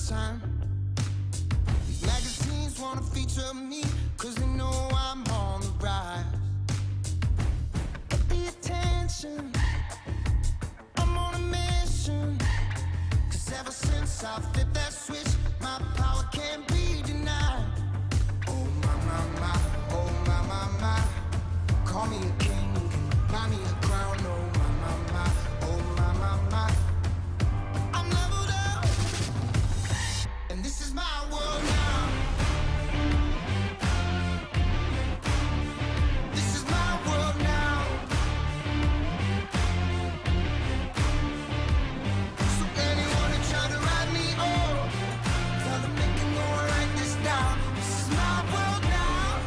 time. These magazines wanna feature me, cause they know I'm on the rise. Get the attention, I'm on a mission. Cause ever since I flipped that switch, my power can't be denied. Oh my, my, my, oh my, my, my. Call me a king, you can buy me a crown. Oh my, my, my, oh my, my, my. I'm leveled up, and this is my world now. This is my world now. So anyone who try to write me off, tell them they can go and write this down. This is my world now.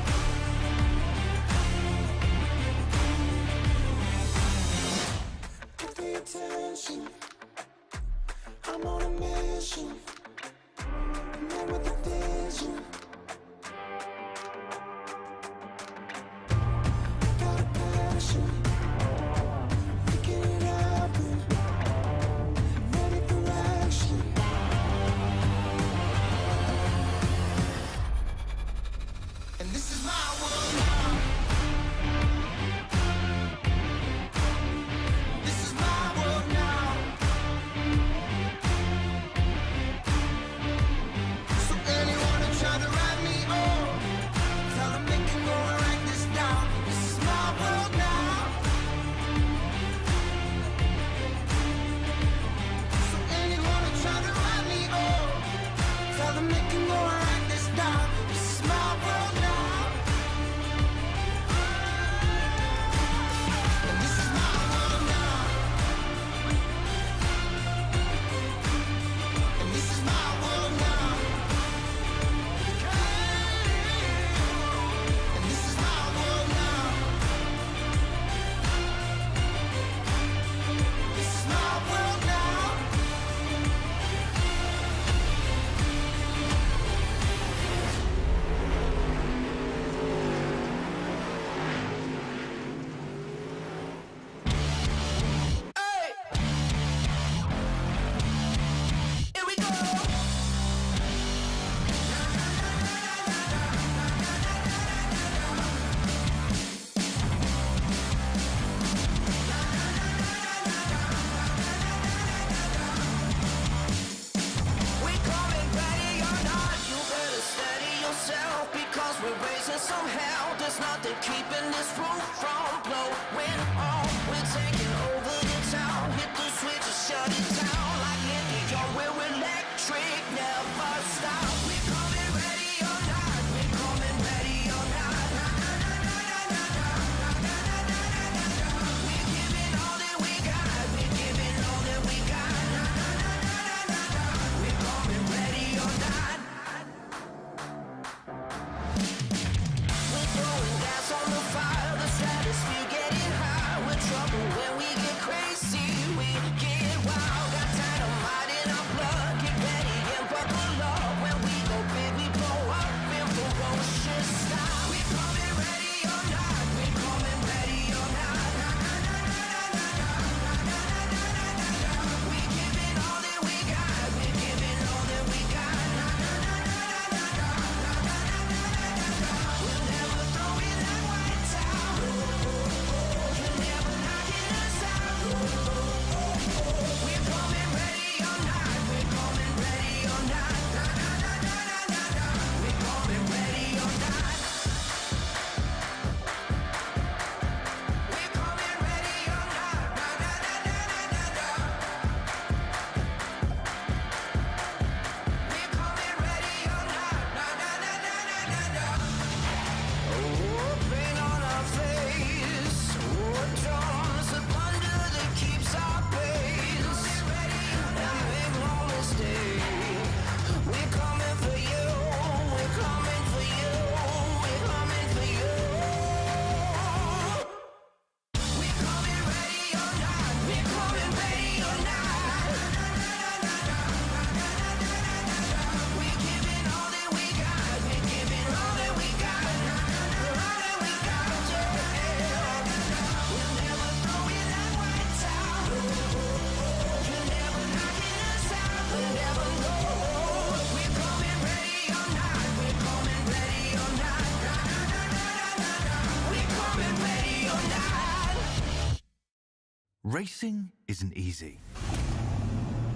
Racing isn't easy,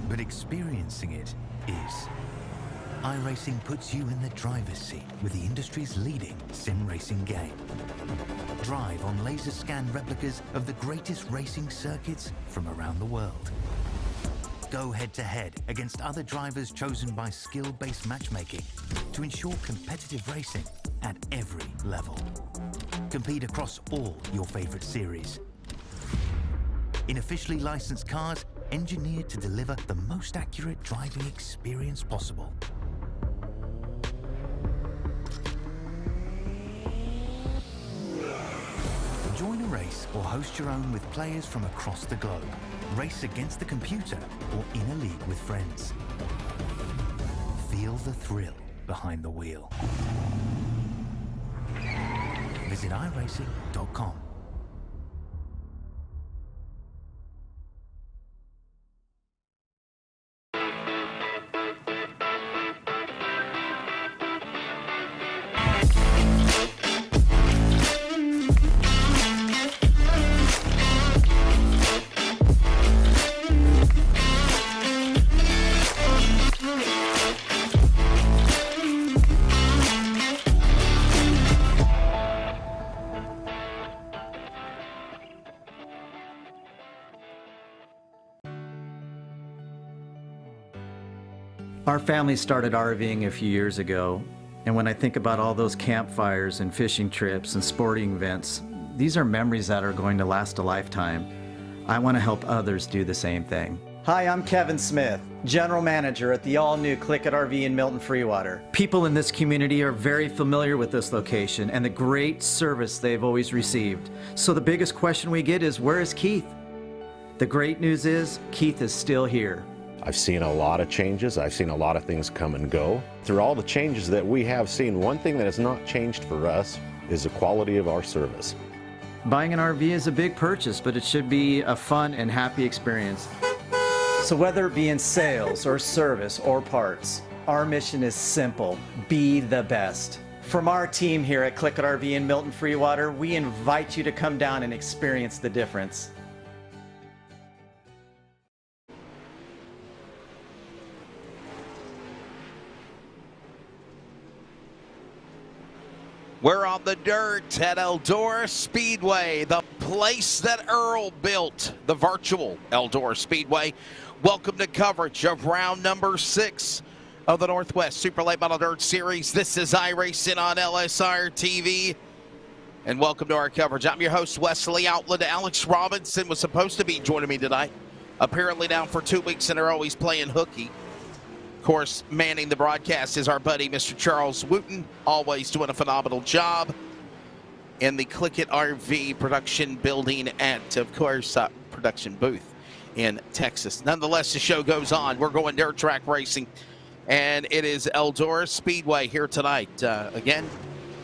but experiencing it is. iRacing puts you in the driver's seat with the industry's leading sim racing game. Drive on laser scan replicas of the greatest racing circuits from around the world. Go head-to-head against other drivers chosen by skill-based matchmaking to ensure competitive racing at every level. Compete across all your favorite series. In officially licensed cars, engineered to deliver the most accurate driving experience possible. Join a race or host your own with players from across the globe. Race against the computer or in a league with friends. Feel the thrill behind the wheel. Visit iRacing.com. Our family started RVing a few years ago, and when I think about all those campfires and fishing trips and sporting events, these are memories that are going to last a lifetime. I want to help others do the same thing. Hi, I'm Kevin Smith, General Manager at the all-new Click It RV in Milton Freewater. People in this community are very familiar with this location and the great service they've always received. So the biggest question we get is, where is Keith? The great news is, Keith is still here. I've seen a lot of changes. I've seen a lot of things come and go. Through all the changes that we have seen, one thing that has not changed for us is the quality of our service. Buying an RV is a big purchase, but it should be a fun and happy experience. So whether it be in sales or service or parts, our mission is simple: be the best. From our team here at Click It RV in Milton Freewater, we invite you to come down and experience the difference. We're on the dirt at Eldora Speedway, the place that Earl built, the virtual Eldora Speedway. Welcome to coverage of round number 6 of the Northwest Super Late Model Dirt Series. This is iRacing on LSRTV, and welcome to our coverage. I'm your host, Wesley Outland. Alex Robinson was supposed to be joining me tonight. Apparently down for 2 weeks in a row, he's playing hooky. Of course, manning the broadcast is our buddy, Mr. Charles Wooten, always doing a phenomenal job in the Click It RV production building at, of course, production booth in Texas. Nonetheless, the show goes on. We're going dirt track racing, and it is Eldora Speedway here tonight. Again,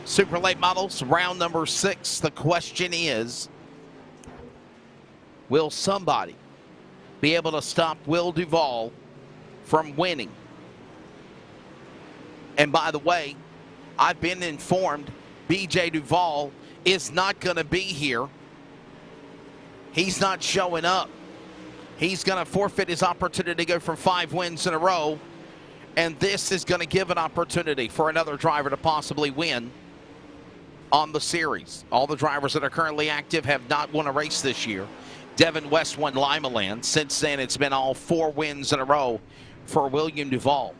super late models, round number 6. The question is, will somebody be able to stop Will Duvall from winning? And by the way, I've been informed BJ Duvall is not going to be here. He's not showing up. He's going to forfeit his opportunity to go for 5 wins in a row. And this is going to give an opportunity for another driver to possibly win on the series. All the drivers that are currently active have not won a race this year. Devin West won Lima Land. Since then, it's been all 4 wins in a row for William Duvall.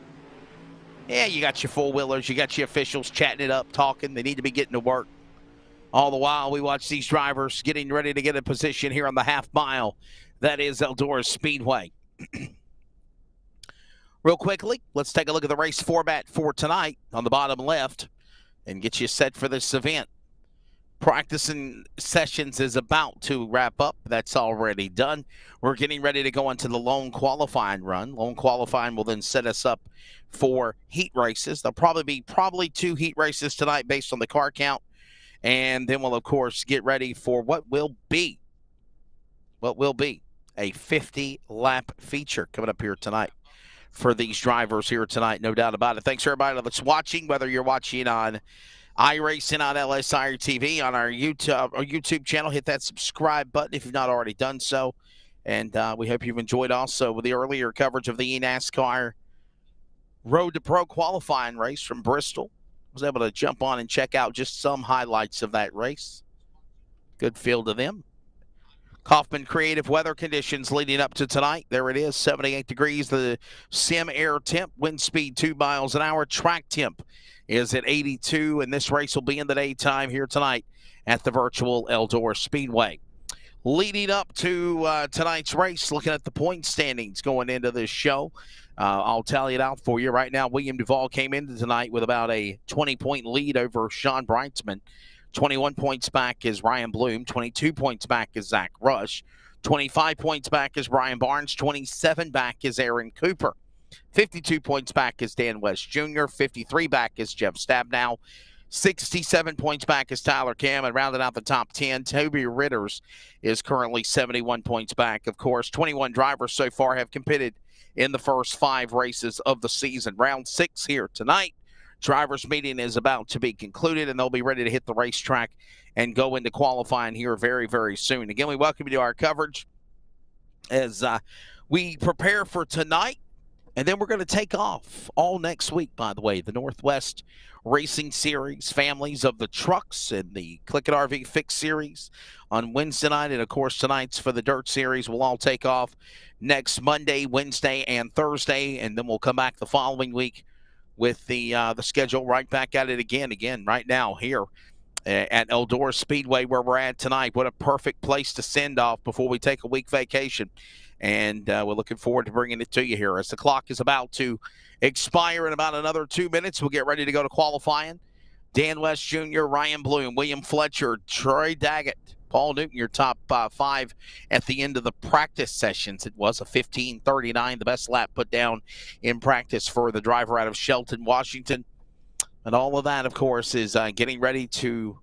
Yeah, you got your four-wheelers, you got your officials chatting it up, talking. They need to be getting to work. All the while, we watch these drivers getting ready to get in position here on the half mile. That is Eldora Speedway. Real quickly, let's take a look at the race format for tonight on the bottom left and get you set for this event. Practicing sessions is about to wrap up. That's already done. We're getting ready to go into the lone qualifying run. Lone qualifying will then set us up for heat races. There'll probably be 2 heat races tonight based on the car count. And then we'll, of course, get ready for what will be a 50-lap feature coming up here tonight for these drivers here tonight. No doubt about it. Thanks, everybody that's watching, whether you're watching on iRacing on LSRTV on our YouTube channel. Hit that subscribe button if you've not already done so. And we hope you've enjoyed also with the earlier coverage of the eNASCAR Road to Pro qualifying race from Bristol. I was able to jump on and check out just some highlights of that race. Good field of them. Kaufman creative weather conditions leading up to tonight. There it is, 78 degrees. The sim air temp, wind speed 2 miles an hour. Track temp is at 82, and this race will be in the daytime here tonight at the virtual Eldora Speedway. Leading up to tonight's race, looking at the point standings going into this show. I'll tally it out for you right now. William Duvall came into tonight with about a 20-point lead over Sean Breitzman. 21 points back is Ryan Bloom. 22 points back is Zach Rush. 25 points back is Brian Barnes. 27 back is Aaron Cooper. 52 points back is Dan West Jr. 53 back is Jeff Stabnow. 67 points back is Tyler Kam, and rounding out the top 10, Toby Ritters is currently 71 points back. Of course, 21 drivers so far have competed in the first 5 races of the season. Round 6 here tonight. Drivers' meeting is about to be concluded, and they'll be ready to hit the racetrack and go into qualifying here very, very soon. Again, we welcome you to our coverage as we prepare for tonight, and then we're going to take off all next week, by the way. The Northwest Racing Series, families of the trucks, and the Click It RV Fix Series on Wednesday night, and, of course, tonight's for the Dirt Series. We'll all take off next Monday, Wednesday, and Thursday, and then we'll come back the following week with the schedule right back at it again right now here at Eldora Speedway where we're at tonight. What a perfect place to send off before we take a week vacation. And we're looking forward to bringing it to you here. As the clock is about to expire in about another 2 minutes, we'll get ready to go to qualifying. Dan West Jr., Ryan Bloom, William Fletcher, Troy Daggett, Paul Newton, your top 5 at the end of the practice sessions. It was a 15:39, the best lap put down in practice for the driver out of Shelton, Washington. And all of that, of course, is getting ready to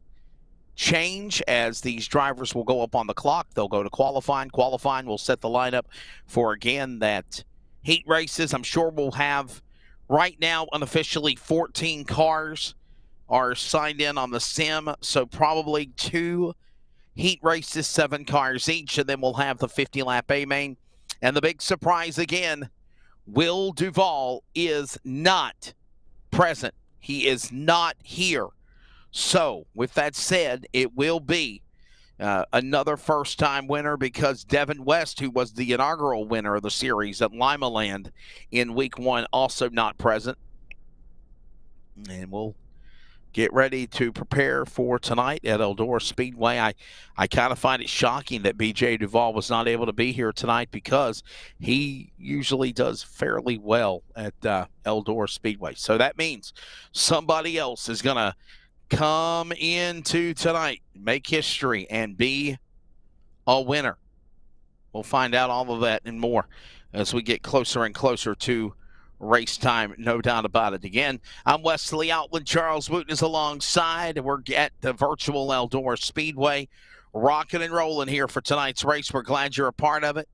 change as these drivers will go up on the clock. They'll go to qualifying. Qualifying will set the lineup for, again, that heat races. I'm sure we'll have right now unofficially 14 cars are signed in on the sim, so probably 2 heat races, 7 cars each, and then we'll have the 50-lap A-main. And the big surprise again, Will Duvall is not present. He is not here. So, with that said, it will be another first-time winner because Devin West, who was the inaugural winner of the series at Lima Land in Week 1, also not present. And we'll get ready to prepare for tonight at Eldora Speedway. I kind of find it shocking that B.J. Duvall was not able to be here tonight because he usually does fairly well at Eldora Speedway. So that means somebody else is going to come into tonight, make history, and be a winner. We'll find out all of that and more as we get closer and closer to race time, no doubt about it. Again, I'm Wesley Outland. Charles Wooten is alongside. We're at the virtual Eldora Speedway, rocking and rolling here for tonight's race. We're glad you're a part of it.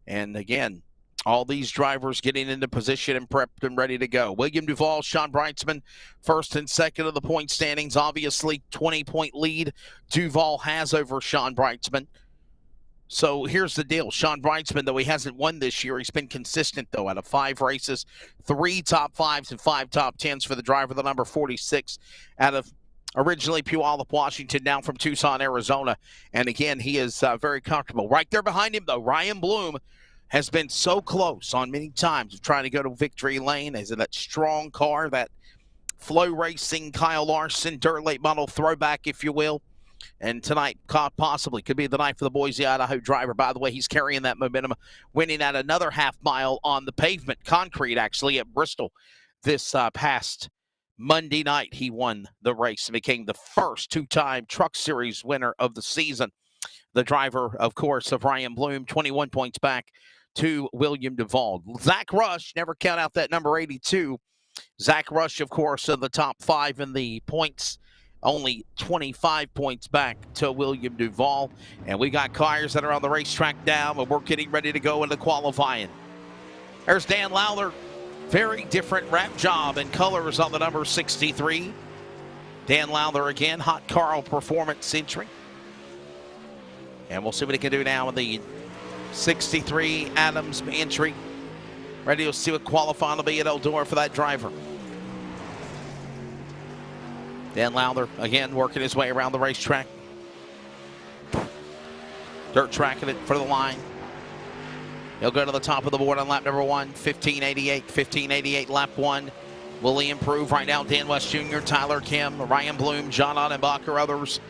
And again, all these drivers getting into position and prepped and ready to go. William Duvall, Sean Breitzman, first and second of the point standings. Obviously, 20-point lead Duvall has over Sean Breitzman. So here's the deal. Sean Breitzman, though he hasn't won this year, he's been consistent, though, out of 5 races, 3 top 5s and 5 top 10s for the driver, the number 46, out of originally Puyallup, Washington, now from Tucson, Arizona. And again, he is very comfortable. Right there behind him, though, Ryan Bloom has been so close on many times of trying to go to victory lane as in that strong car, that Flow Racing, Kyle Larson, dirt late model throwback, if you will. And tonight, possibly, could be the night for the Boise, Idaho driver. By the way, he's carrying that momentum, winning at another half mile on the pavement, concrete, actually, at Bristol this past Monday night. He won the race and became the first 2-time Truck Series winner of the season. The driver, of course, of Ryan Bloom, 21 points back to William Duvall. Zach Rush, never count out that number 82. Zach Rush, of course, of the top 5 in the points, only 25 points back to William Duvall. And we got cars that are on the racetrack now, and we're getting ready to go into qualifying. There's Dan Lowther. Very different wrap job and colors on the number 63. Dan Lowther again, Hot Carl Performance entry. And we'll see what he can do now in the 63 Adams entry. Ready to see what qualifying will be at Eldora for that driver. Dan Lowther again working his way around the racetrack. Dirt tracking it for the line. He'll go to the top of the board on lap number 1, 1588. 1588 lap 1. Will he improve right now? Dan West Jr., Tyler Kim, Ryan Bloom, John Ottenbacher, others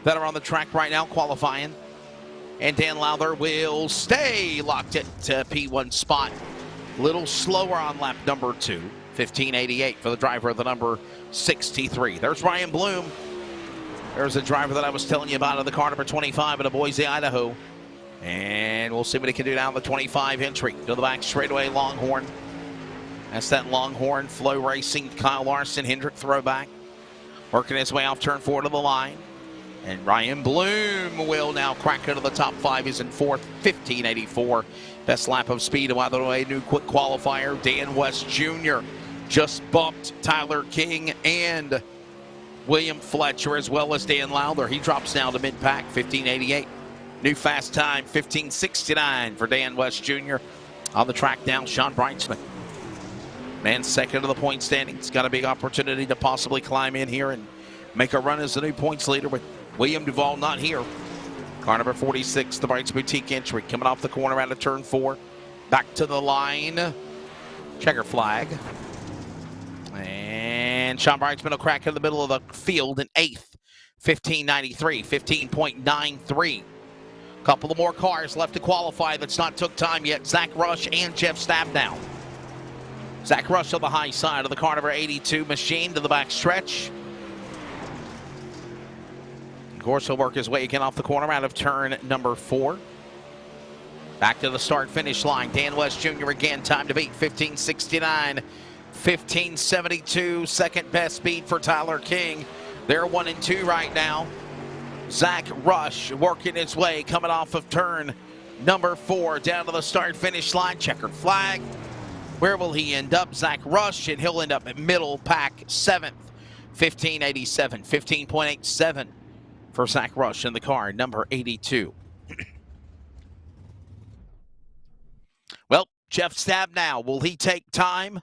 that are on the track right now qualifying. And Dan Lowther will stay locked at P1 spot. Little slower on lap number 2. 1588 for the driver of the number 63. There's Ryan Bloom. There's the driver that I was telling you about in the car number 25 in Boise, Idaho. And we'll see what he can do down the 25 entry. To the back straightaway, Longhorn. That's that Longhorn Flow Racing Kyle Larson Hendrick throwback. Working his way off turn 4 to the line. And Ryan Bloom will now crack into the top 5. He's in 4th, 1584. Best lap of speed. And by the way, new quick qualifier, Dan West Jr. just bumped Tyler King and William Fletcher as well as Dan Lowther. He drops down to mid-pack, 1588. New fast time, 1569 for Dan West Jr. On the track now, Sean Brightsman. Man second to the point standings. Got a big opportunity to possibly climb in here and make a run as the new points leader with William Duvall not here. Car number 46, the Brights Boutique entry. Coming off the corner out of turn 4. Back to the line. Checker flag. And Sean Brightsman will crack in the middle of the field in 8th. 1593, 15.93. Couple of more cars left to qualify that's not took time yet. Zach Rush and Jeff Stabnow. Zach Rush on the high side of the car number 82 machine to the back stretch. Of course, he'll work his way again off the corner out of turn number 4. Back to the start-finish line. Dan West Jr. again, time to beat 1569. 1572, second best speed for Tyler King. They're 1 and 2 right now. Zach Rush working his way, coming off of turn number 4 down to the start-finish line. Checkered flag. Where will he end up? Zach Rush, and he'll end up at middle pack 7th. 1587, 15.87 for Zach Rush in the car, number 82. Well, Jeff Stabnow, will he take time?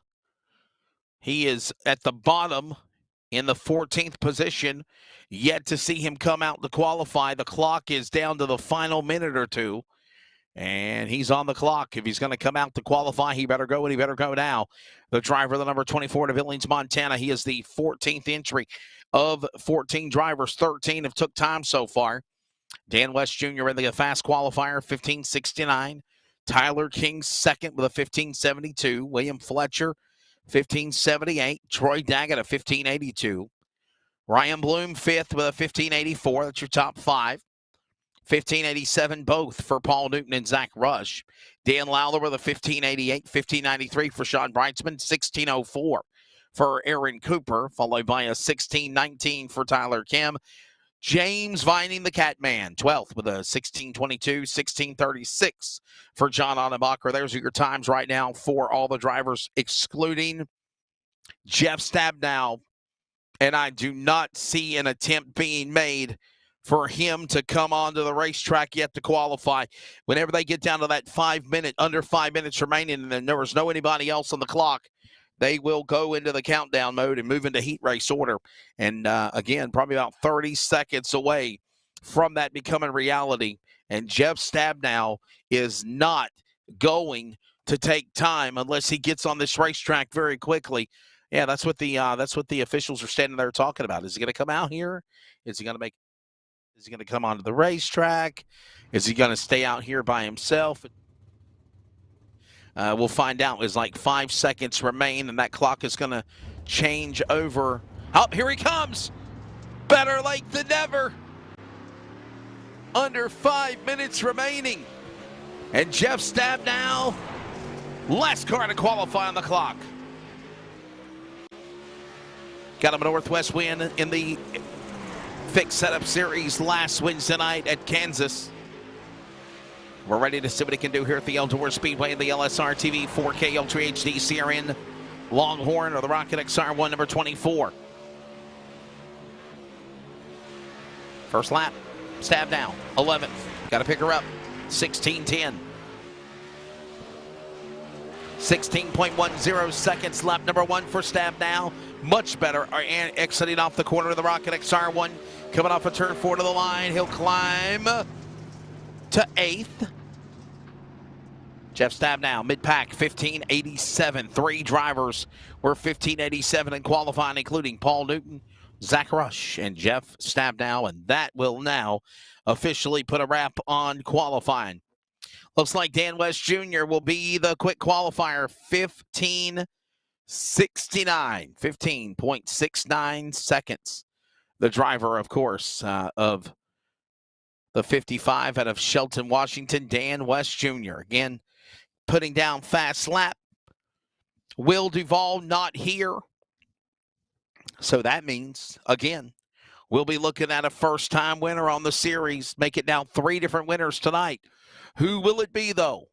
He is at the bottom in the 14th position. Yet to see him come out to qualify. The clock is down to the final minute or 2. And he's on the clock. If he's going to come out to qualify, he better go, and he better go now. The driver, the number 24 to Billings, Montana. He is the 14th entry of 14 drivers. 13 have took time so far. Dan West Jr. in the fast qualifier, 1569. Tyler King second with a 1572. William Fletcher, 1578. Troy Daggett, a 1582. Ryan Bloom, 5th with a 1584. That's your top 5. 1587 both for Paul Newton and Zach Rush. Dan Lowther with a 1588. 1593 for Sean Brightsman. 1604 for Aaron Cooper, followed by a 1619 for Tyler Kim. James Vining, the Catman, 12th with a 1622. 1636 for John Ottenbacher. There's your times right now for all the drivers, excluding Jeff Stabnow. And I do not see an attempt being made for him to come onto the racetrack yet to qualify. Whenever they get down to that under 5 minutes remaining, and there was no anybody else on the clock, they will go into the countdown mode and move into heat race order. And again, probably about 30 seconds away from that becoming reality. And Jeff Stabnow is not going to take time unless he gets on this racetrack very quickly. Yeah, that's what the officials are standing there talking about. Is he going to come out here? Is he going to come onto the racetrack? Is he going to stay out here by himself? We'll find out. There's like 5 seconds remain, and that clock is going to change over. Oh, here he comes. Better late than never. Under 5 minutes remaining. And Jeff Stabnow, last car to qualify on the clock. Got him a Northwest win in the Fixed Setup Series last Wednesday night at Kansas. We're ready to see what he can do here at the Eldora Speedway in the LSRTV 4K Ultra HD CRN Longhorn or the Rocket XR1 number 24. First lap, Stabnow, 11th. Got to pick her up, 16:10. 16.10 seconds lap number 1 for Stabnow. Much better. And exiting off the corner of the Rocket XR1. Coming off a turn 4 to the line. He'll climb to 8th. Jeff Stabnow, mid-pack, 15.87. 3 drivers were 15.87 in qualifying, including Paul Newton, Zach Rush, and Jeff Stabnow. And that will now officially put a wrap on qualifying. Looks like Dan West Jr. will be the quick qualifier, 15.69 seconds. The driver, of course, of the 55 out of Shelton, Washington, Dan West Jr. Again, putting down fast lap. Will Duvall not here. So that means, again, we'll be looking at a first-time winner on the series. Make it now 3 different winners tonight. Who will it be, though?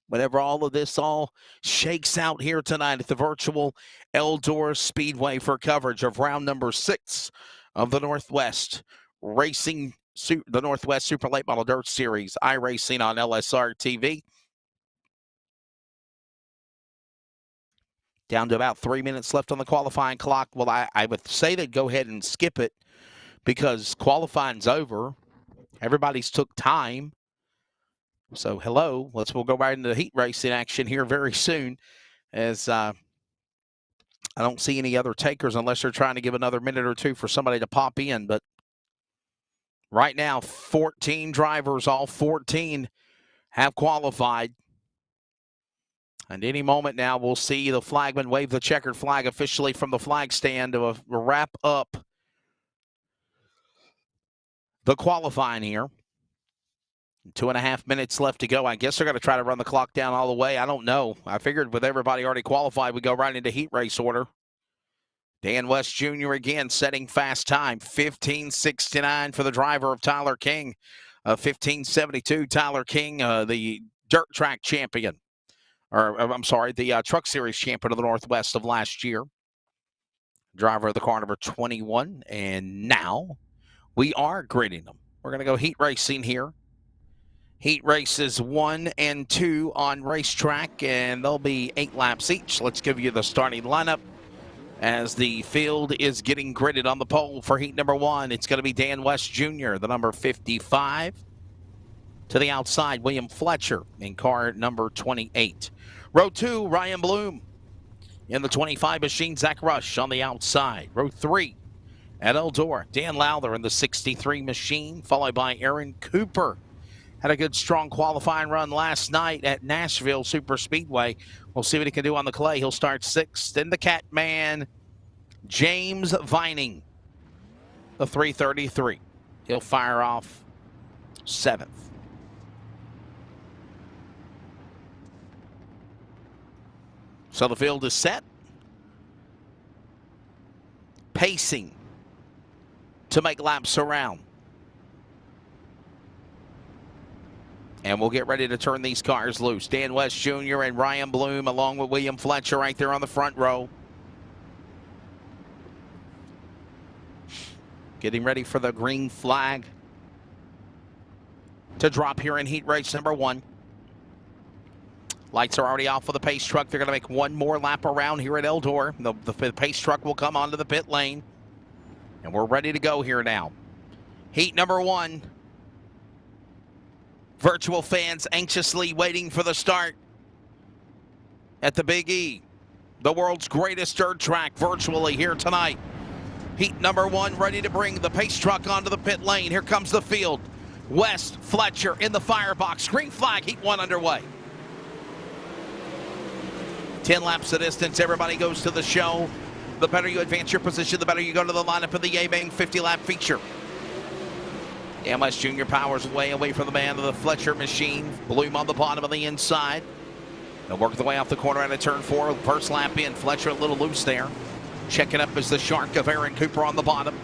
Whenever all of this all shakes out here tonight at the virtual Eldora Speedway for coverage of round number 6 of the Northwest Racing, the Northwest Super Late Model Dirt Series, iRacing on LSRTV. Down to about 3 minutes left on the qualifying clock. Well, I would say that go ahead and skip it because qualifying's over. Everybody's took time. So, hello. We'll go right into the heat racing action here very soon, as I don't see any other takers unless they're trying to give another minute or two for somebody to pop in. But right now, 14 drivers, all 14 have qualified. And any moment now, we'll see the flagman wave the checkered flag officially from the flag stand to wrap up the qualifying here. 2.5 minutes left to go. I guess they're going to try to run the clock down all the way. I don't know. I figured with everybody already qualified, we go right into heat race order. Dan West Jr. again setting fast time. 15.69 for the driver of Tyler King. 15.72, Tyler King, the dirt track champion. Or, I'm sorry, the Truck Series champion of the Northwest of last year. Driver of the car number 21. And now we are gridding them. We're going to go heat racing here. Heat races 1 and 2 on racetrack, and they'll be 8 laps each. Let's give you the starting lineup as the field is getting gridded on the pole for heat number 1. It's going to be Dan West Jr., the number 55. To the outside, William Fletcher in car number 28. Row 2, Ryan Bloom. In the 25 machine, Zach Rush on the outside. Row 3 at Eldora, Dan Lowther in the 63 machine, followed by Aaron Cooper. Had a good, strong qualifying run last night at Nashville Super Speedway. We'll see what he can do on the clay. He'll start 6th. Then the Catman, James Vining, the 333. He'll fire off 7th. So the field is set. Pacing to make laps around. And we'll get ready to turn these cars loose. Dan West Jr. and Ryan Bloom along with William Fletcher right there on the front row. Getting ready for the green flag to drop here in heat race number 1. Lights are already off for the pace truck. They're going to make one more lap around here at Eldora. The pace truck will come onto the pit lane. And we're ready to go here now. Heat number 1. Virtual fans anxiously waiting for the start at the Big E, the world's greatest dirt track, virtually here tonight. Heat number 1 ready to bring the pace truck onto the pit lane. Here comes the field. West, Fletcher in the firebox. Green flag, heat 1 underway. 10 laps of distance, everybody goes to the show. The better you advance your position, the better you go to the lineup of the A-Bang 50-lap feature. Dan West Jr. powers way away from the man of the Fletcher machine. Bloom on the bottom of the inside. They'll work the way off the corner out of turn 4. First lap in. Fletcher a little loose there. Checking up is the shark of Aaron Cooper on the bottom.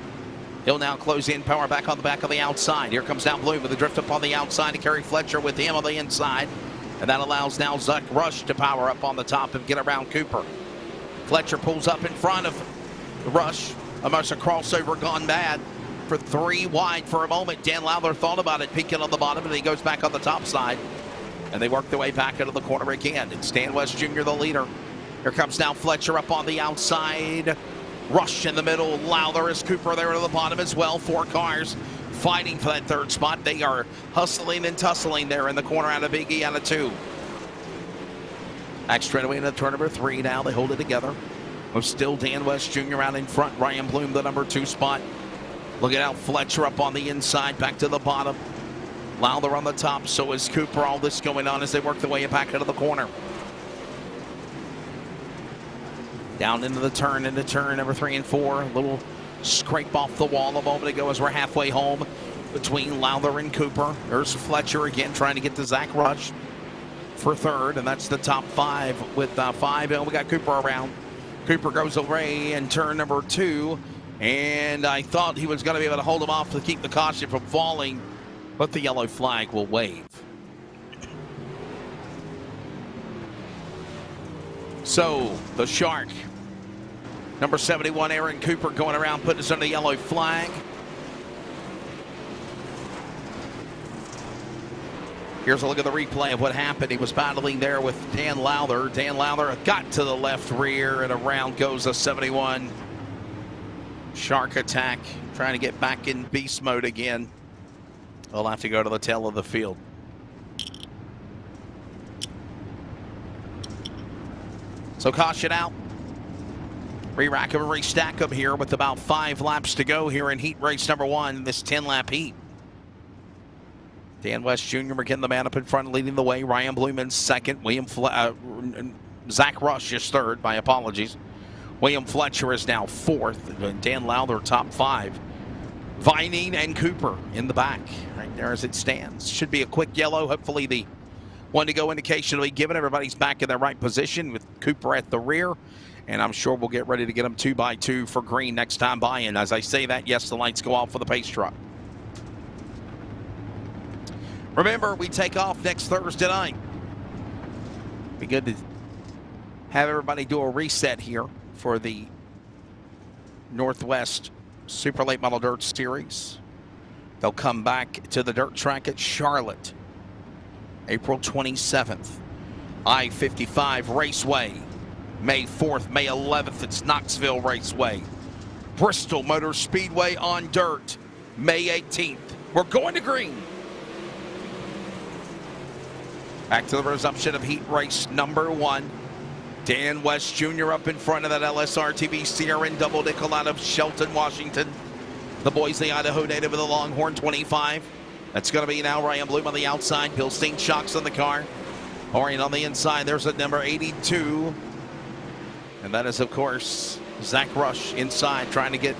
He'll now close in, power back on the back of the outside. Here comes down Bloom with a drift up on the outside to carry Fletcher with him on the inside. And that allows now Zach Rush to power up on the top and get around Cooper. Fletcher pulls up in front of Rush. Almost a crossover gone bad. For 3 wide for a moment. Dan Lowther thought about it, peeking on the bottom, and he goes back on the top side. And they work their way back into the corner again. It's Dan West Jr., the leader. Here comes now Fletcher up on the outside. Rush in the middle. Lowther is Cooper there to the bottom as well. 4 cars fighting for that 3rd spot. They are hustling and tussling there in the corner out of Big E out of 2. Back straight away into turn number 3 now. They hold it together. With still Dan West Jr. out in front. Ryan Bloom, the number 2 spot. Look at out Fletcher up on the inside, back to the bottom. Lowther on the top, so is Cooper. All this going on as they work their way back into the corner. Down into turn number 3 and 4. A little scrape off the wall a moment ago as we're halfway home between Lowther and Cooper. There's Fletcher again trying to get to Zach Rush for 3rd, and that's the top 5 with 5. And we got Cooper around. Cooper goes away in turn number 2, and I thought he was going to be able to hold him off to keep the caution from falling, but the yellow flag will wave. So the Shark, number 71, Aaron Cooper, going around putting us under the yellow flag. Here's a look at the replay of what happened. He was battling there with Dan Lowther. Dan Lowther got to the left rear, and around goes a 71. Shark attack, trying to get back in beast mode again. They'll have to go to the tail of the field. So caution out. Re-rack them and restack them here with about 5 laps to go here in heat race number 1, this 10-lap heat. Dan West Jr. again, the man up in front, leading the way. Ryan Bloom in 2nd. Zach Rush is 3rd. My apologies. William Fletcher is now 4th. Dan Lowther top 5. Vining and Cooper in the back right there as it stands. Should be a quick yellow. Hopefully the 1 to go indication will be given. Everybody's back in their right position with Cooper at the rear. And I'm sure we'll get ready to get them 2 by 2 for green next time by. And as I say that, yes, the lights go off for the pace truck. Remember, we take off next Thursday night. Be good to have everybody do a reset here for the Northwest Super Late Model Dirt Series. They'll come back to the dirt track at Charlotte, April 27th. I-55 Raceway, May 4th, May 11th, it's Knoxville Raceway. Bristol Motor Speedway on dirt, May 18th. We're going to green. Back to the resumption of heat race number 1. Dan West Jr. up in front of that LSRTV Sierra double nickel out of Shelton, Washington. The Boise, Idaho native with a Longhorn 25. That's going to be now Ryan Bloom on the outside. Bill Steen shocks on the car. Orion on the inside. There's a number 82. And that is, of course, Zach Rush inside trying to get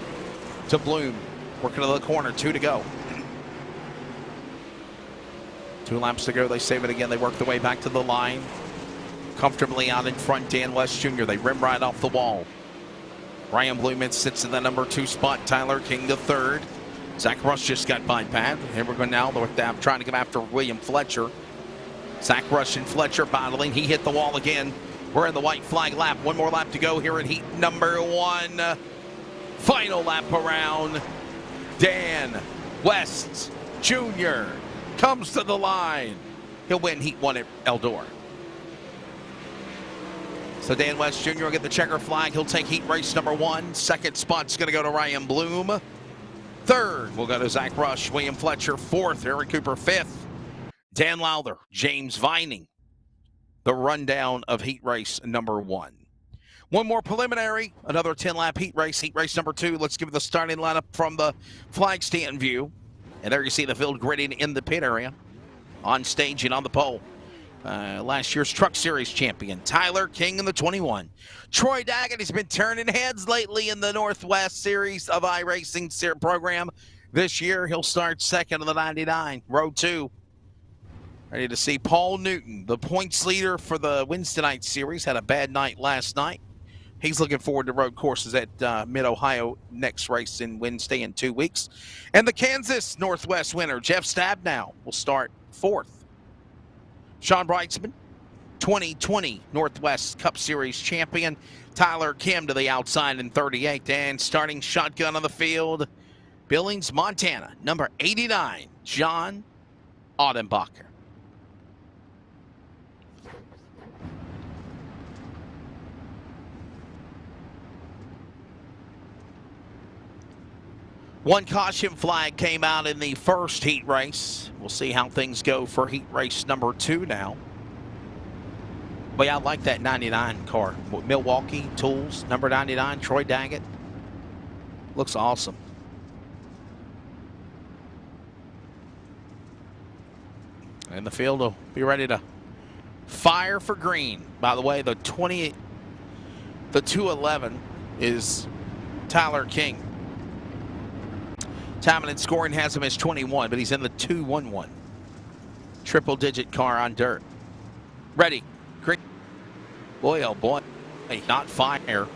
to Bloom. Working to the corner. 2 to go. 2 laps to go. They save it again. They work their way back to the line. Comfortably out in front, Dan West Jr. They rim right off the wall. Ryan Bloom sits in the number 2 spot. Tyler King the 3rd. Zach Rush just got bypassed. Here we're going now with them trying to come after William Fletcher. Zach Rush and Fletcher battling. He hit the wall again. We're in the white flag lap. 1 more lap to go here in heat number 1. Final lap around. Dan West Jr. comes to the line. He'll win heat 1 at Eldora. So Dan West Jr. will get the checker flag. He'll take heat race number 1. 2nd spot's going to go to Ryan Bloom. 3rd will go to Zach Rush. William Fletcher 4th. Aaron Cooper 5th. Dan Lowther, James Vining. The rundown of heat race number 1. 1 more preliminary. Another 10-lap heat race number 2. Let's give the starting lineup from the flag stand view. And there you see the field gridding in the pit area. On stage and on the pole. Last year's Truck Series champion, Tyler King in the 21. Troy Daggett has been turning heads lately in the Northwest Series of iRacing program. This year, he'll start 2nd in the 99, row 2. Ready to see Paul Newton, the points leader for the Wednesday night series. Had a bad night last night. He's looking forward to road courses at Mid-Ohio next race in Wednesday in 2 weeks. And the Kansas Northwest winner, Jeff Stabnow, will start 4th. Sean Brightsman, 2020 Northwest Cup Series champion. Tyler Kim to the outside in 38. And starting shotgun on the field, Billings, Montana, number 89, John Audenbacher. One caution flag came out in the first heat race. We'll see how things go for heat race number 2 now. But yeah, I like that 99 car. Milwaukee Tools, number 99, Troy Daggett. Looks awesome. And the field will be ready to fire for green. By the way, the 211 is Tyler King. Timing and scoring has him as 21, but he's in the 211. Triple-digit car on dirt. Ready. Green. Boy, oh boy. Hey, not fire.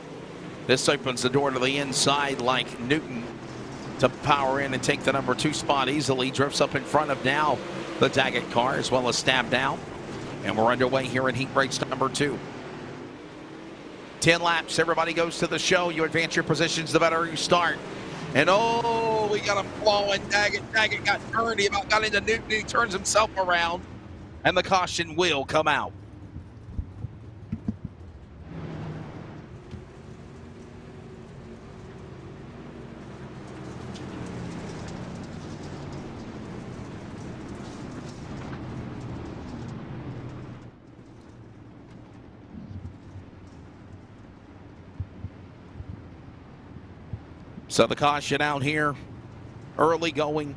This opens the door to the inside like Newton to power in and take the number 2 spot easily. Drifts up in front of now the Daggett car as well as Stab down. And we're underway here in heat race number 2. 10 laps. Everybody goes to the show. You advance your positions, the better you start. And oh, we got a flaw in Daggett. Daggett got turned. He about got into Newton. He turns himself around. And the caution will come out. So the caution out here, early going.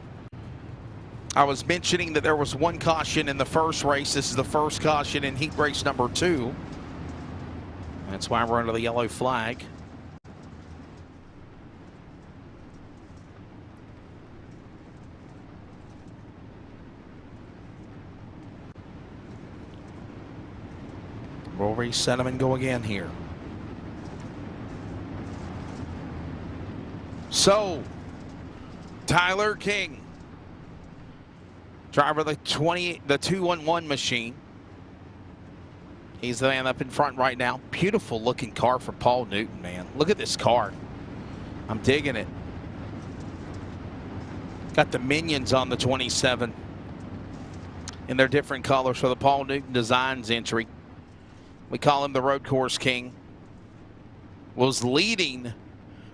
I was mentioning that there was one caution in the first race. This is the first caution in heat race number 2. That's why we're under the yellow flag. We'll reset them and go again here. So, Tyler King, driver of the 211 machine. He's the man up in front right now. Beautiful looking car for Paul Newton, man. Look at this car. I'm digging it. Got the minions on the 27 in their different colors for the Paul Newton Designs entry. We call him the Road Course King. Was leading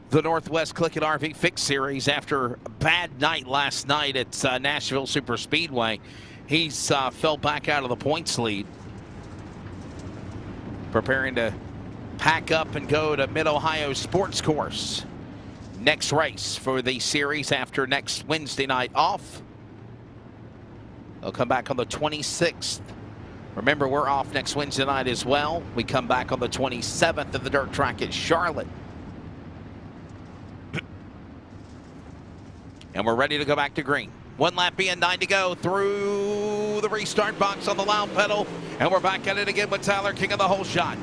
the Northwest Click It RV Fix Series after a bad night last night at Nashville Super Speedway. He's fell back out of the points lead. Preparing to pack up and go to Mid-Ohio Sports Course. Next race for the series after next Wednesday night off. They'll come back on the 26th. Remember, we're off next Wednesday night as well. We come back on the 27th at the dirt track at Charlotte. And we're ready to go back to green. 1 lap in, 9 to go through the restart box on the loud pedal. And we're back at it again with Tyler King of the whole shot.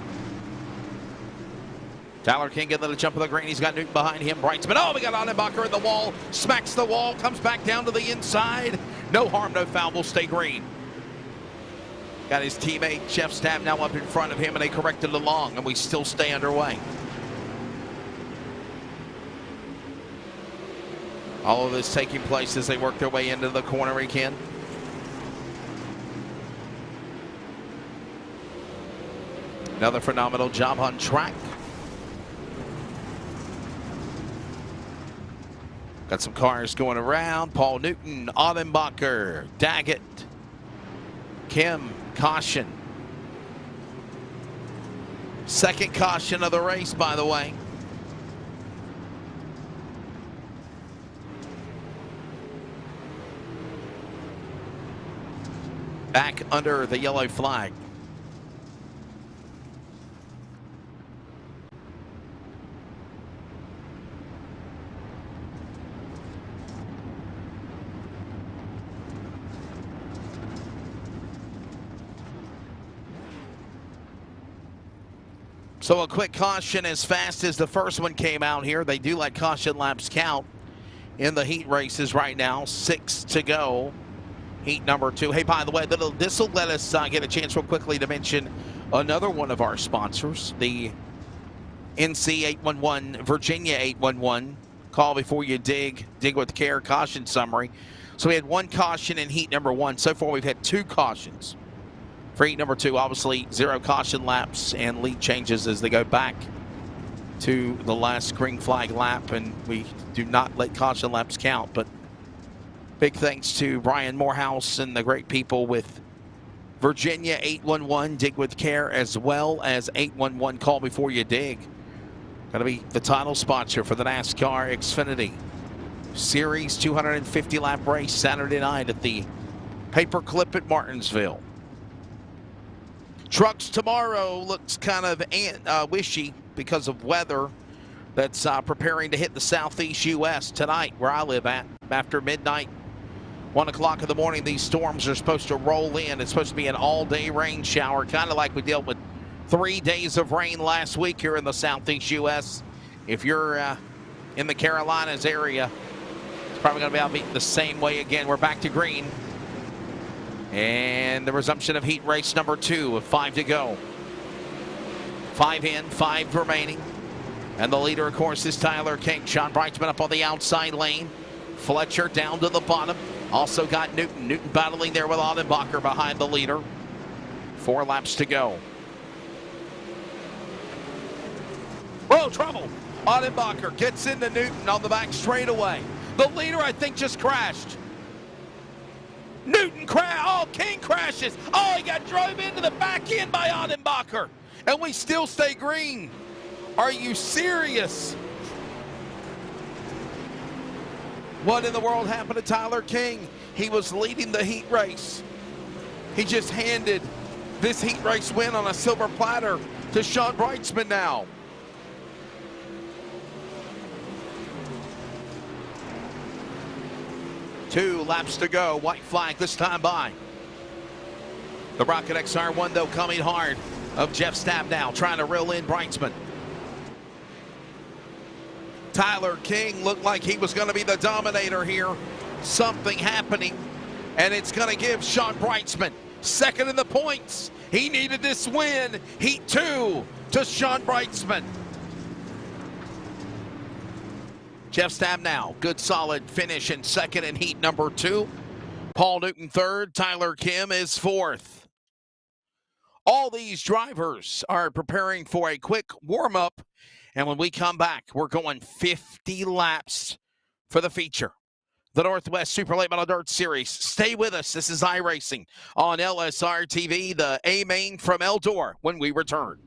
Tyler King getting the jump of the green. He's got Newton behind him. Brightsman. Oh, we got Onenbacher in the wall. Smacks the wall. Comes back down to the inside. No harm, no foul. Will stay green. Got his teammate Jeff Stab now up in front of him, and they corrected along, and we still stay underway. All of this taking place as they work their way into the corner again. Another phenomenal job on track. Got some cars going around. Paul Newton, Onenbacher, Daggett, Kim, caution. Second caution of the race, by the way. Back under the yellow flag. So a quick caution as fast as the first one came out here. They do let caution laps count in the heat races right now. 6 to go. Heat number 2. Hey, by the way, this will let us get a chance real quickly to mention another one of our sponsors, the NC 811, Virginia 811. Call before you dig with care, caution summary. So we had 1 caution in heat number 1. So far, we've had 2 cautions. For heat number 2, obviously 0 caution laps and lead changes as they go back to the last green flag lap, and we do not let caution laps count. But big thanks to Brian Morehouse and the great people with Virginia 811 Dig with Care, as well as 811 Call Before You Dig. Going to be the title sponsor for the NASCAR Xfinity Series 250 lap race Saturday night at the Paperclip at Martinsville. Trucks tomorrow looks kind of wishy because of weather that's preparing to hit the southeast U.S. tonight, where I live at. After midnight, 1 o'clock in the morning, these storms are supposed to roll in. It's supposed to be an all-day rain shower, kind of like we dealt with 3 days of rain last week here in the southeast U.S. If you're in the Carolinas area, it's probably going to be out the same way again. We're back to green. And the resumption of heat race number 2 with 5 to go. 5 in, 5 remaining. And the leader, of course, is Tyler King. Sean Brightsman up on the outside lane. Fletcher down to the bottom. Also got Newton. Newton battling there with Audenbacher behind the leader. 4 laps to go. Whoa, trouble. Audenbacher gets into Newton on the back straightaway. The leader, I think, just crashed. Newton King crashes. Oh, he got drove into the back end by Audenbacher. And we still stay green. Are you serious? What in the world happened to Tyler King? He was leading the heat race. He just handed this heat race win on a silver platter to Sean Brightsman now. Two laps to go. White flag this time by. The Rocket XR1, though, coming hard of Jeff Stabnow, trying to reel in Brightsman. Tyler King looked like he was going to be the dominator here. Something happening, and it's going to give Sean Brightsman second in the points. He needed this win. Heat 2 to Sean Brightsman. Jeff Stabnow, good solid finish in second in heat number 2. Paul Newton third. Tyler Kim is fourth. All these drivers are preparing for a quick warm-up, and when we come back, we're going 50 laps for the feature. The Northwest Super Late Model Dirt Series. Stay with us. This is iRacing on LSRTV, the A-Main from Eldora, when we return.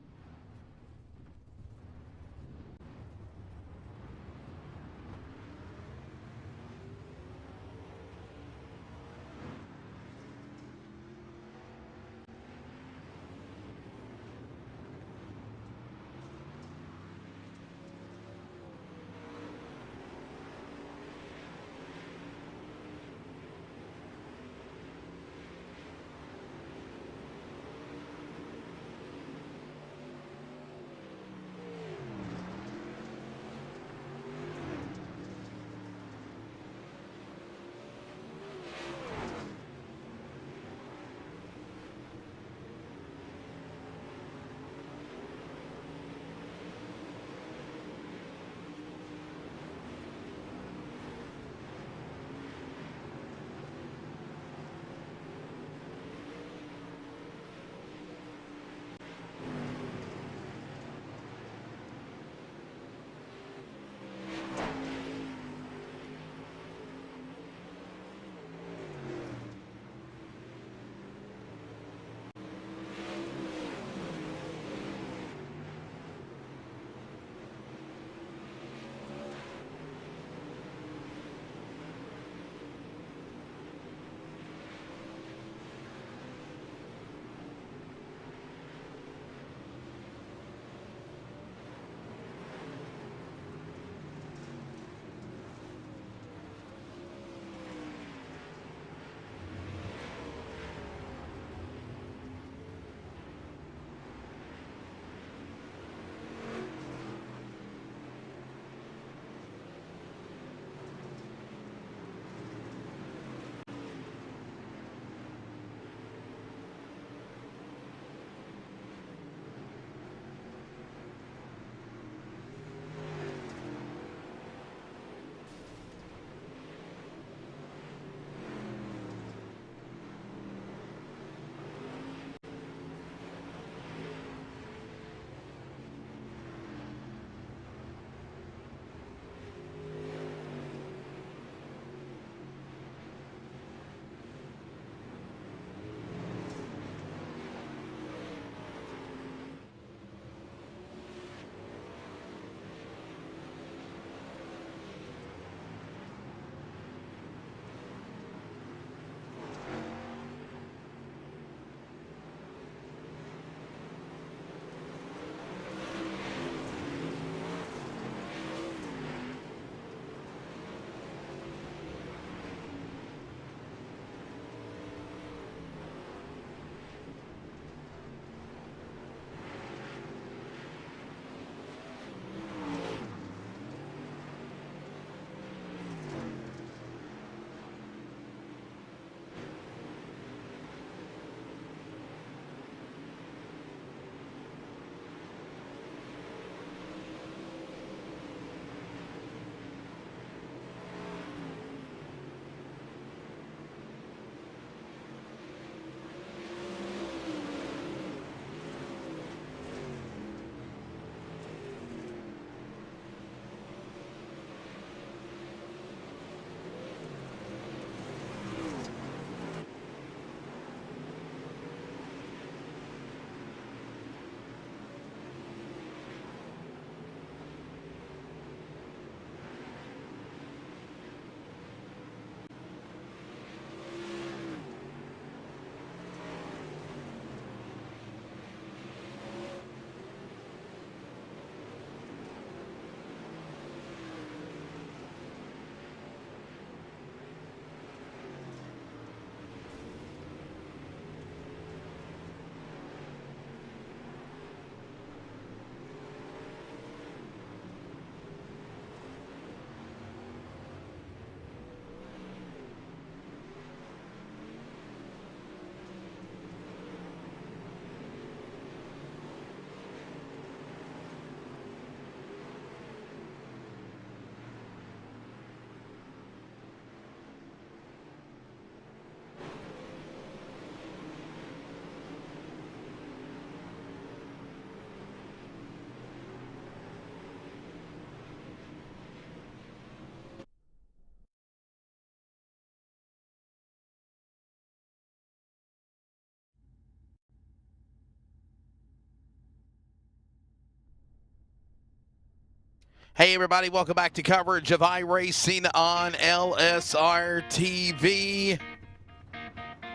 Hey everybody, welcome back to coverage of iRacing on LSRTV.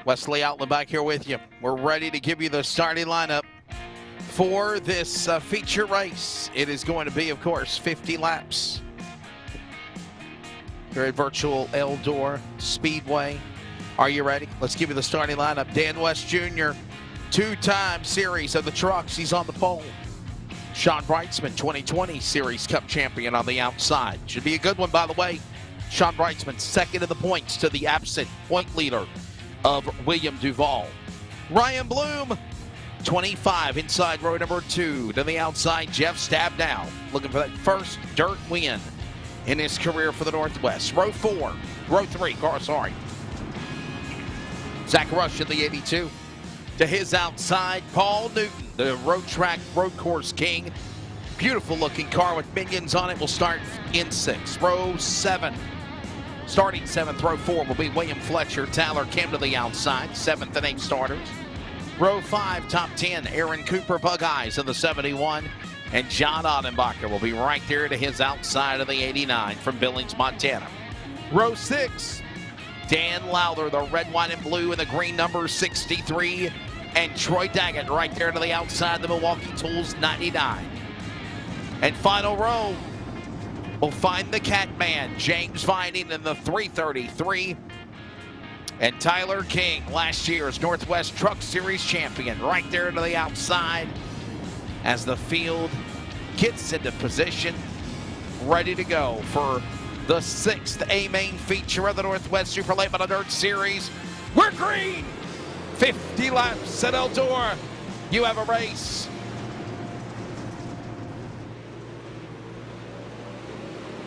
Wesley Outland back here with you. We're ready to give you the starting lineup for this feature race. It is going to be, of course, 50 laps here at virtual Eldora Speedway. Are you ready? Let's give you the starting lineup. Dan West Jr., two-time Series of the Trucks. He's on the pole. Sean Brightsman, 2020 Series Cup champion on the outside. Should be a good one, by the way. Sean Brightsman, second in the points to the absent point leader of William Duvall. Ryan Bloom, 25 inside row number 2. To the outside, Jeff Stabnow, looking for that first dirt win in his career for the Northwest. Row 3, Zach Rush in the 82. To his outside, Paul Newton, the road track, road course king. Beautiful looking car with minions on it. Will start in 6. Row 7. Starting 7th, row 4 will be William Fletcher. Tyler Kim to the outside, 7th and 8th starters. Row 5, top 10, Aaron Cooper, Bug Eyes in the 71. And John Ottenbacher will be right there to his outside of the 89 from Billings, Montana. Row 6, Dan Lowther, the red, white, and blue in the green number 63. And Troy Daggett right there to the outside, the Milwaukee Tools 99. And final row, we'll find the Catman, James Vining in the 333. And Tyler King, last year's Northwest Truck Series champion, right there to the outside as the field gets into position, ready to go for the 6th A-Main feature of the Northwest Super Late Model Dirt Series. We're green! 50 laps at Eldora. You have a race.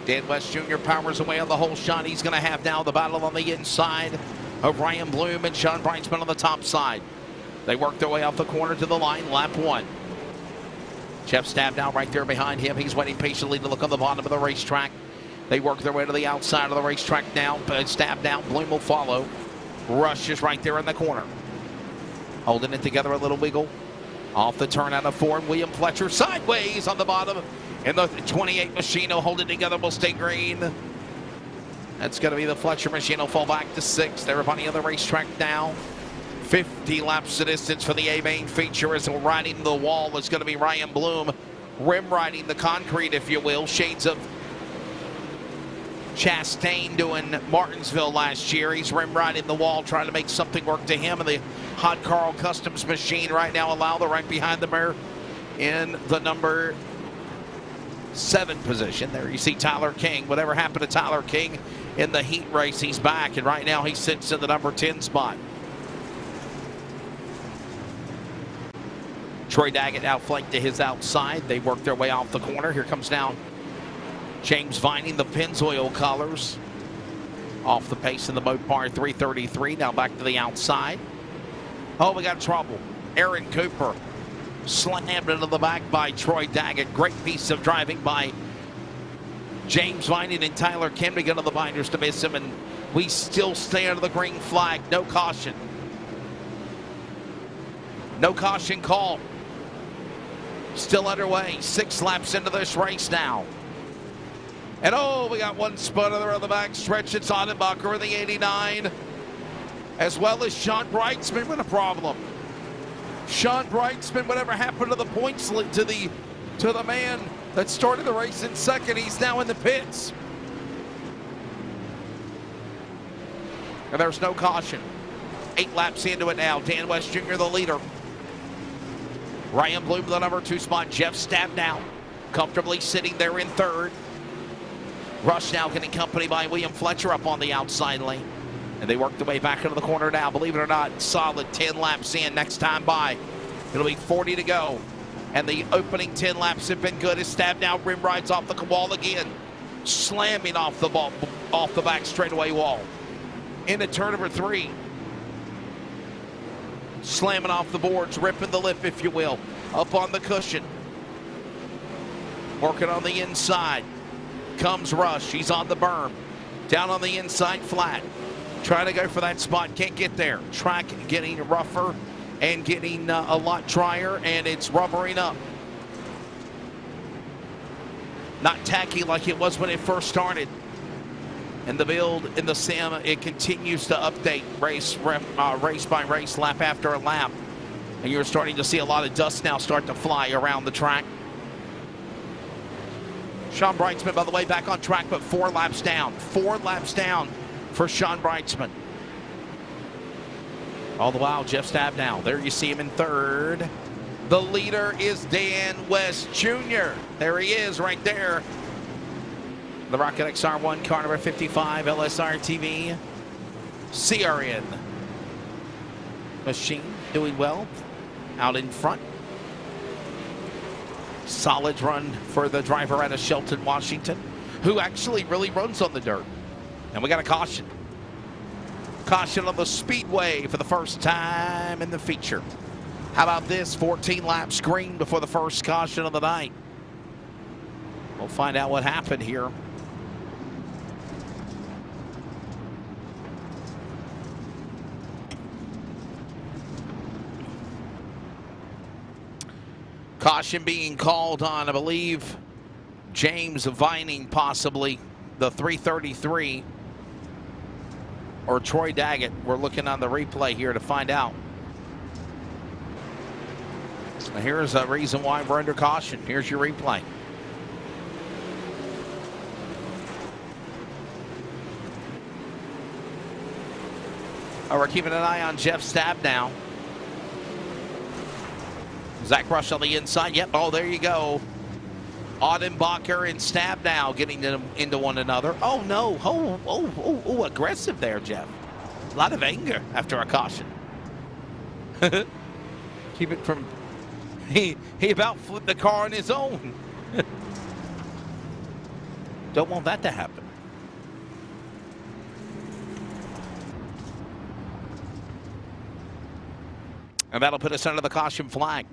Dan West Jr. powers away on the whole shot. He's going to have now the battle on the inside of Ryan Bloom and Sean Brightsman on the top side. They work their way off the corner to the line, lap 1. Jeff Stabnow right there behind him. He's waiting patiently to look on the bottom of the racetrack. They work their way to the outside of the racetrack now. Stabnow, Bloom will follow. Rush is right there in the corner. Holding it together, a little wiggle. Off the turn out of 4, William Fletcher sideways on the bottom. And the 28 Machino holding together will stay green. That's going to be the Fletcher machine. Will fall back to 6th. Everybody on the racetrack now. 50 laps of distance for the A-Main feature as riding the wall is going to be Ryan Bloom. Rim riding the concrete, if you will. Shades of Chastain doing Martinsville last year. He's rim riding the wall, trying to make something work to him. And the Hot Carl Customs machine right now, Lowther right behind the mirror in the number 7 position. There you see Tyler King. Whatever happened to Tyler King in the heat race, he's back. And right now he sits in the number 10 spot. Troy Daggett outflanked to his outside. They work their way off the corner. Here comes now James Vining, the Pennzoil colors. Off the pace in the Mopar 333. Now back to the outside. Oh, we got trouble. Aaron Cooper slammed into the back by Troy Daggett. Great piece of driving by James Vining and Tyler Kim to get on the binders to miss him. And we still stay under the green flag. No caution. No caution call. Still underway. 6 laps into this race now. And oh, we got one spot on the back stretch. It's Ottenbacher in the 89. As well as Sean Brightsman with a problem. Sean Brightsman, whatever happened to the points to the man that started the race in 2nd? He's now in the pits. And there's no caution. 8 laps into it now. Dan West Jr. the leader. Ryan Bloom the number 2 spot. Jeff Stabnow comfortably sitting there in 3rd. Rush now getting accompanied by William Fletcher up on the outside lane. And they work their way back into the corner now. Believe it or not, solid 10 laps in. Next time by, it'll be 40 to go. And the opening 10 laps have been good. As Stabnow rim rides off the wall again. Slamming off the back straightaway wall. Into turn number 3. Slamming off the boards, ripping the lip, if you will. Up on the cushion. Working on the inside. Comes Rush. He's on the berm. Down on the inside flat. Trying to go for that spot. Can't get there. Track getting rougher and getting a lot drier, and it's rubbering up. Not tacky like it was when it first started. In the build, in the sim, it continues to update race by race, lap after lap. And you're starting to see a lot of dust now start to fly around the track. Sean Brightsman, by the way, back on track, but 4 laps down. 4 laps down for Sean Brightsman. All the while, Jeff Stabnow, there you see him in 3rd. The leader is Dan West Jr. There he is right there. The Rocket XR1, car number 55, LSRTV, CRN machine doing well out in front. Solid run for the driver out of Shelton, Washington, who actually really runs on the dirt. And we got a caution. Caution on the speedway for the first time in the feature. How about this 14-lap screen before the first caution of the night? We'll find out what happened here. Caution being called on, I believe, James Vining, possibly the 333, or Troy Daggett. We're looking on the replay here to find out. Now here's a reason why we're under caution. Here's your replay. Oh, we're keeping an eye on Jeff Stabnow. Zach Rush on the inside. Yep. Oh, there you go. Audenbacher and Stabnow getting into one another. Oh, no. Oh, aggressive there, Jeff. A lot of anger after a caution. Keep it from... He about flipped the car on his own. Don't want that to happen. And that'll put us under the caution flag.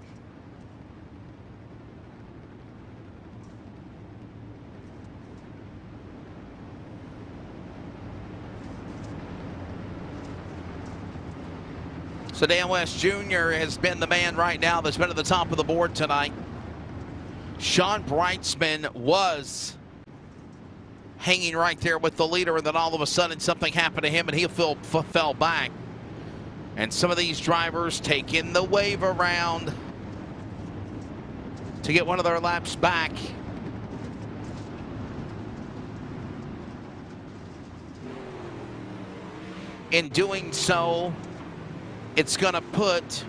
So Dan West Jr. has been the man right now that's been at the top of the board tonight. Sean Brightsman was hanging right there with the leader, and then all of a sudden something happened to him and he fell back. And some of these drivers taking the wave around to get one of their laps back. In doing so, it's going to put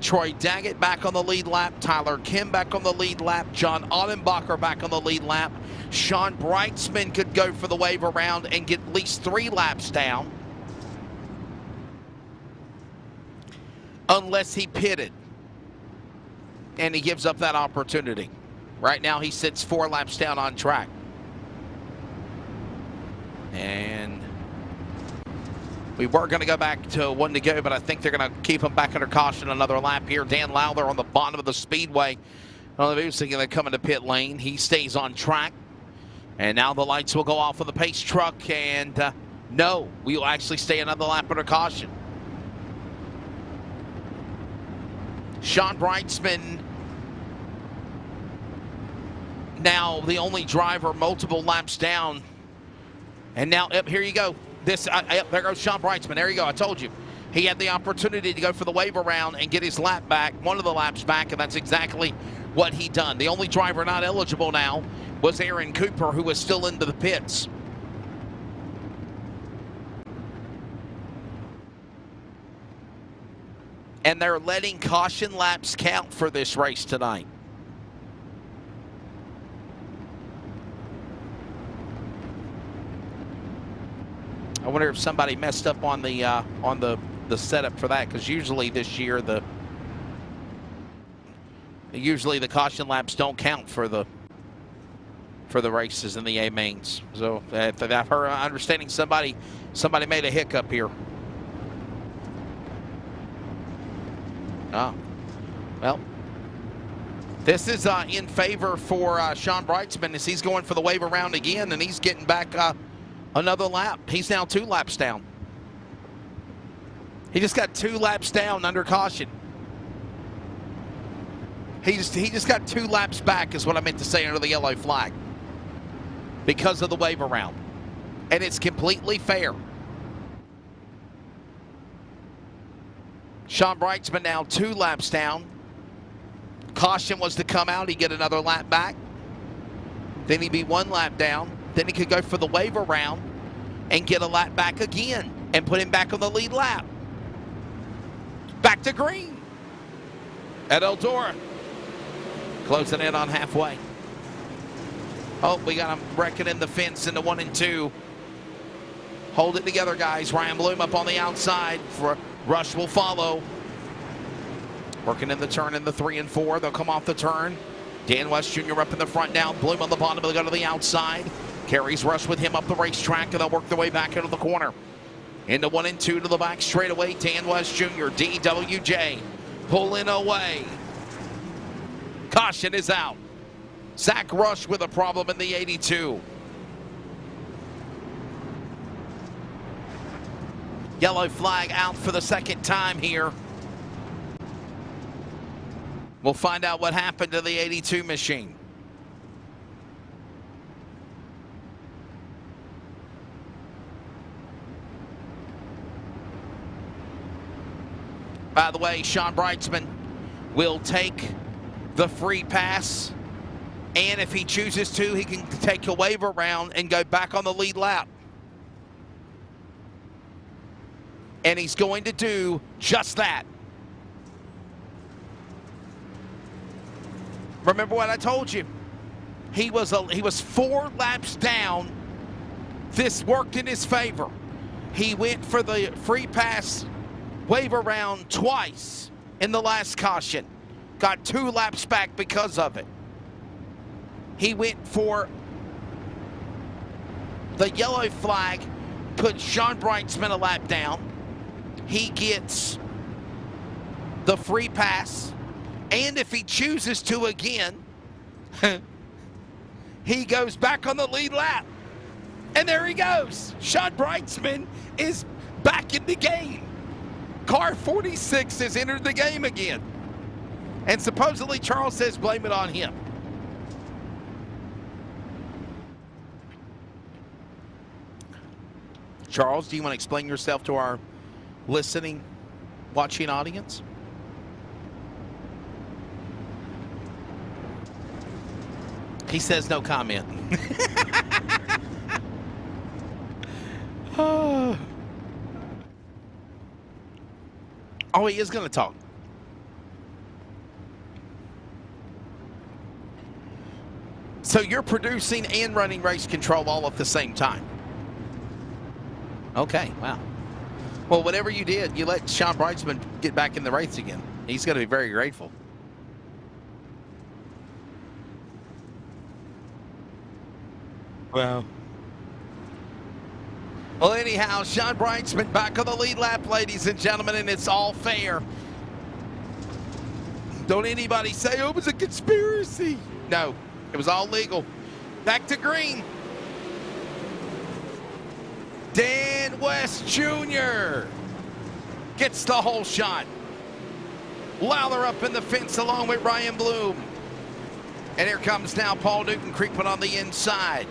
Troy Daggett back on the lead lap, Tyler Kim back on the lead lap, John Audenbacher back on the lead lap. Sean Brightsman could go for the wave around and get at least 3 laps down, unless he pitted and he gives up that opportunity. Right now he sits 4 laps down on track. And we were going to go back to 1 to go, but I think they're going to keep him back under caution another lap here. Dan Lowther on the bottom of the speedway. On the thinking they're coming to pit lane. He stays on track. And now the lights will go off of the pace truck. And no, we will actually stay another lap under caution. Sean Brightsman, now the only driver multiple laps down. And now, yep, here you go. There goes Sean Brightsman. There you go. I told you. He had the opportunity to go for the wave around and get his lap back, one of the laps back, and that's exactly what he done. The only driver not eligible now was Aaron Cooper, who was still into the pits. And they're letting caution laps count for this race tonight. I wonder if somebody messed up on the setup for that, because usually this year the caution laps don't count for the races in the A mains. So I've heard, understanding somebody made a hiccup here. Oh, well, this is in favor for Sean Brightsman, as he's going for the wave around again, and he's getting back another lap. He's now 2 laps down. He just got 2 laps down under caution. He just got 2 laps back is what I meant to say under the yellow flag because of the wave around. And it's completely fair. Sean Brightsman now 2 laps down. Caution was to come out. He'd get another lap back. Then he'd be 1 lap down. Then he could go for the wave around and get a lap back again and put him back on the lead lap. Back to green at Eldora. Closing in on halfway. Oh, we got him wrecking in the fence into 1 and 2. Hold it together, guys. Ryan Bloom up on the outside. Rush will follow. Working in the turn in the 3 and 4. They'll come off the turn. Dan West Jr. up in the front now. Bloom on the bottom. They'll go to the outside. Carries Rush with him up the racetrack, and they'll work their way back into the corner. Into 1 and 2 to the back straightaway. Dan West Jr. DWJ pulling away. Caution is out. Zach Rush with a problem in the 82. Yellow flag out for the second time here. We'll find out what happened to the 82 machine. By the way, Sean Brightsman will take the free pass, and if he chooses to, he can take a wave around and go back on the lead lap. And he's going to do just that. Remember what I told you? He was 4 laps down. This worked in his favor. He went for the free pass wave around twice in the last caution. Got 2 laps back because of it. He went for the yellow flag, put Sean Brightsman a lap down. He gets the free pass, and if he chooses to again, he goes back on the lead lap. And there he goes. Sean Brightsman is back in the game. Car 46 has entered the game again. And supposedly Charles says blame it on him. Charles, do you want to explain yourself to our listening, watching audience? He says no comment. Oh, he is going to talk. So you're producing and running race control all at the same time. Okay, wow. Well, whatever you did, you let Sean Brightsman get back in the race again. He's going to be very grateful. Wow. Well, anyhow, Sean Brightsman back on the lead lap, ladies and gentlemen, and it's all fair. Don't anybody say, oh, it was a conspiracy. No, it was all legal. Back to green. Dan West Jr. gets the whole shot. Lawler up in the fence along with Ryan Bloom. And here comes now Paul Newton creeping on the inside.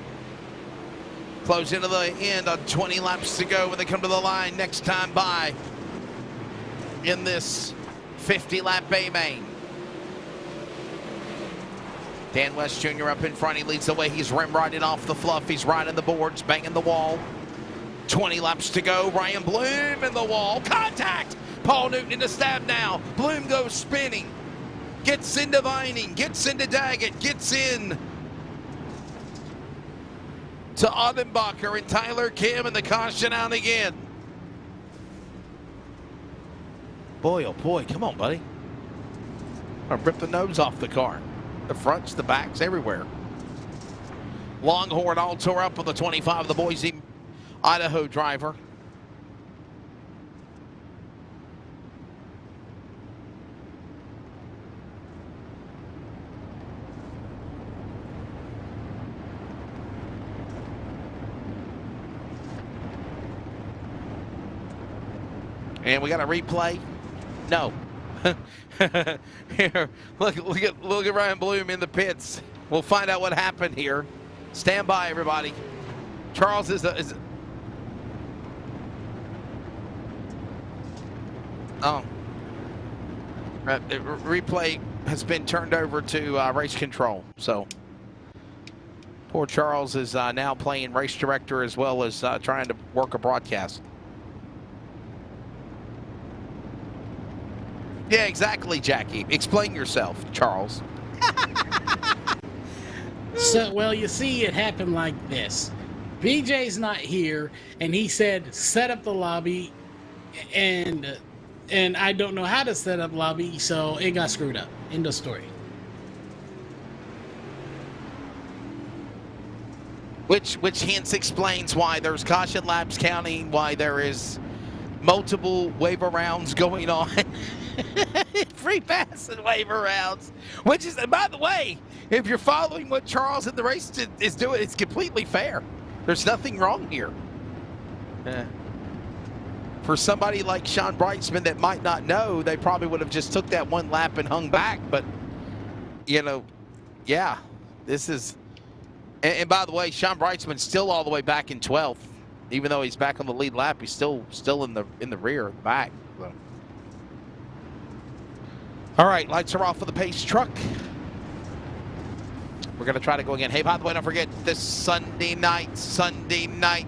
Close into the end on 20 laps to go when they come to the line next time by in this 50-lap Bay Main. Dan West Jr. up in front. He leads the way. He's rim-riding off the fluff. He's riding the boards, banging the wall. 20 laps to go. Ryan Bloom in the wall. Contact! Paul Newton in the stab now. Bloom goes spinning. Gets into Vining. Gets into Daggett. Gets in to Odenbacher and Tyler Kim, and the caution out again. Boy, oh boy, come on, buddy. I'll rip the nose off the car. The fronts, the backs, everywhere. Longhorn all tore up on the 25 of the Boise, Idaho driver. And we got a replay. No. Here, look at Ryan Bloom in the pits. We'll find out what happened here. Stand by, everybody. Charles is replay has been turned over to race control. So poor Charles is now playing race director as well as trying to work a broadcast. Yeah, exactly, Jackie. Explain yourself, Charles. So, well, you see, it happened like this. BJ's not here, and he said, set up the lobby, and I don't know how to set up lobby, so it got screwed up. End of story. Which hence explains why there's caution laps counting, why there is multiple waiver rounds going on. Free pass and waiver rounds. Which is, and by the way, if you're following what Charles in the race is doing, it's completely fair. There's nothing wrong here. For somebody like Sean Brightsman that might not know, they probably would have just took that one lap and hung back. But, you know, yeah, this is... And by the way, Sean Brightsman's still all the way back in 12th. Even though he's back on the lead lap, he's still in the rear, the back. So. All right, lights are off for the pace truck. We're going to try to go again. Hey, by the way, don't forget this Sunday night, Sunday night.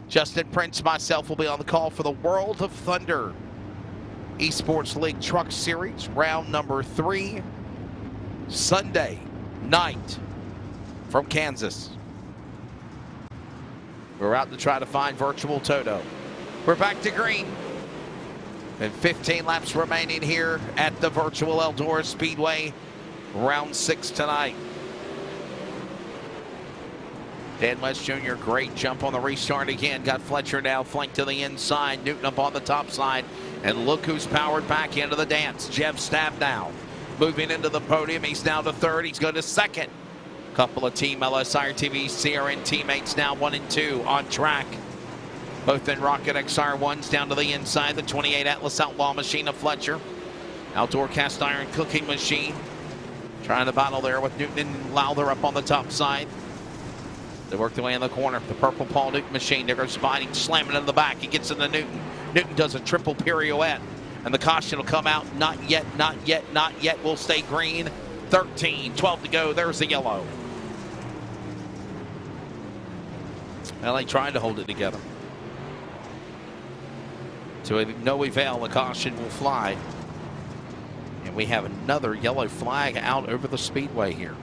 Justin Prince, myself will be on the call for the World of Thunder Esports League Truck Series, round number 3, Sunday night from Kansas. We're out to try to find Virtual Toto. We're back to green. And 15 laps remaining here at the virtual Eldora Speedway, round 6 tonight. Dan West Jr., great jump on the restart again. Got Fletcher now flanked to the inside. Newton up on the top side. And look who's powered back into the dance. Jeff Stab now moving into the podium. He's now to third. He's going to second. Couple of Team LSRTV CRN teammates now 1 and 2 on track. Both in Rocket XR1s down to the inside. The 28 Atlas Outlaw machine of Fletcher. Outdoor cast iron cooking machine. Trying to battle there with Newton and Lowther up on the top side. They work their way in the corner. The purple Paul Newton machine. There goes Spiding, slamming in the back. He gets into Newton. Newton does a triple pirouette. And the caution will come out. Not yet, not yet, not yet. Will stay green. 13, 12 to go. There's the yellow. LA trying to hold it together. To no avail, the caution will fly. And we have another yellow flag out over the speedway here.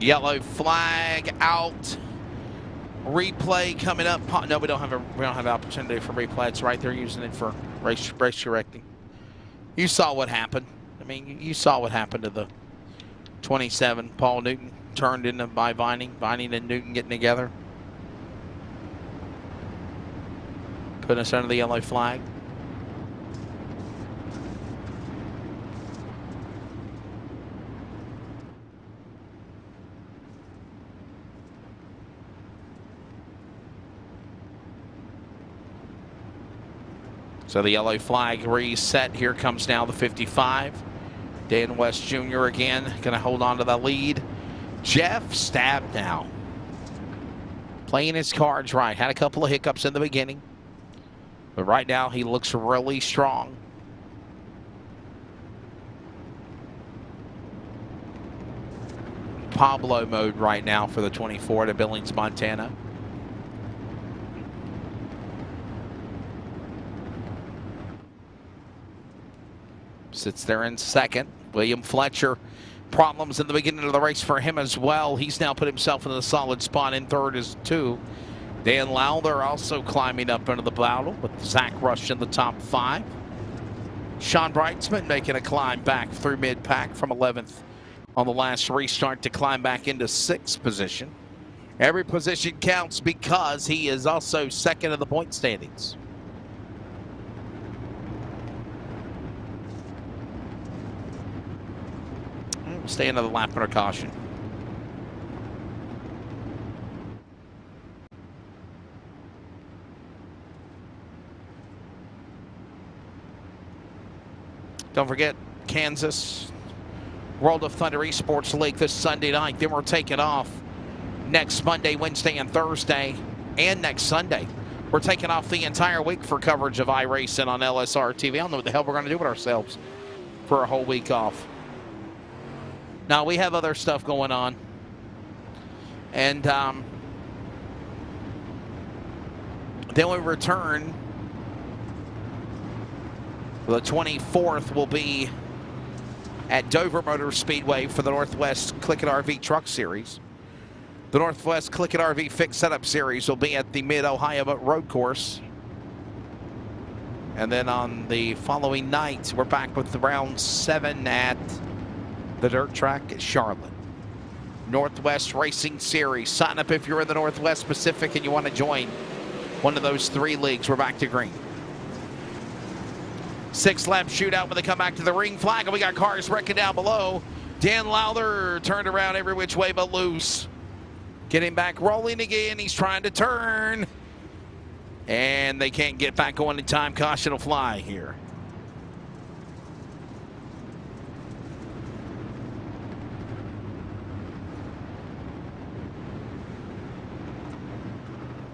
Yellow flag out. Replay coming up. No, we don't have opportunity for replay. It's right there using it for race directing. You saw what happened. I mean, you saw what happened to the 27 Paul Newton turned into by Vining and Newton getting together. Put us under the yellow flag. So the yellow flag reset. Here comes now the 55. Dan West Jr. again, going to hold on to the lead. Jeff Stab now. Playing his cards right. Had a couple of hiccups in the beginning. But right now he looks really strong. Pablo mode right now for the 24 to Billings, Montana. Sits there in second. William Fletcher, problems in the beginning of the race for him as well. He's now put himself in a solid spot in third as 2. Dan Lowther also climbing up into the battle with Zach Rush in the top 5. Sean Brightsman making a climb back through mid-pack from 11th on the last restart to climb back into 6th position. Every position counts because he is also second in the point standings. We'll stay another lap under caution. Don't forget Kansas World of Thunder Esports League this Sunday night. Then we're taking off next Monday, Wednesday, and Thursday, and next Sunday. We're taking off the entire week for coverage of iRacing on LSRTV. I don't know what the hell we're going to do with ourselves for a whole week off. Now, we have other stuff going on. And then we return. The 24th will be at Dover Motor Speedway for the Northwest Click It RV Truck Series. The Northwest Click It RV Fixed Setup Series will be at the Mid-Ohio Road Course. And then on the following night, we're back with the round 7 at the dirt track at Charlotte. Northwest Racing Series. Sign up if you're in the Northwest Pacific and you want to join one of those 3 leagues. We're back to green. 6-lap shootout when they come back to the ring flag, and we got cars wrecking down below. Dan Lowther turned around every which way but loose. Getting back rolling again. He's trying to turn. And they can't get back going in time. Caution will fly here.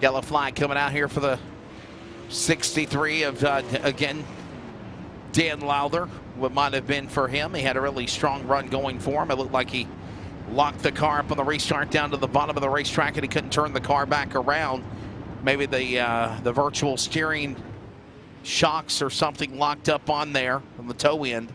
Yellow flag coming out here for the 63 of, again, Dan Lowther. What might have been for him. He had a really strong run going for him. It looked like he locked the car up on the restart down to the bottom of the racetrack and he couldn't turn the car back around. Maybe the virtual steering shocks or something locked up on there on the toe end.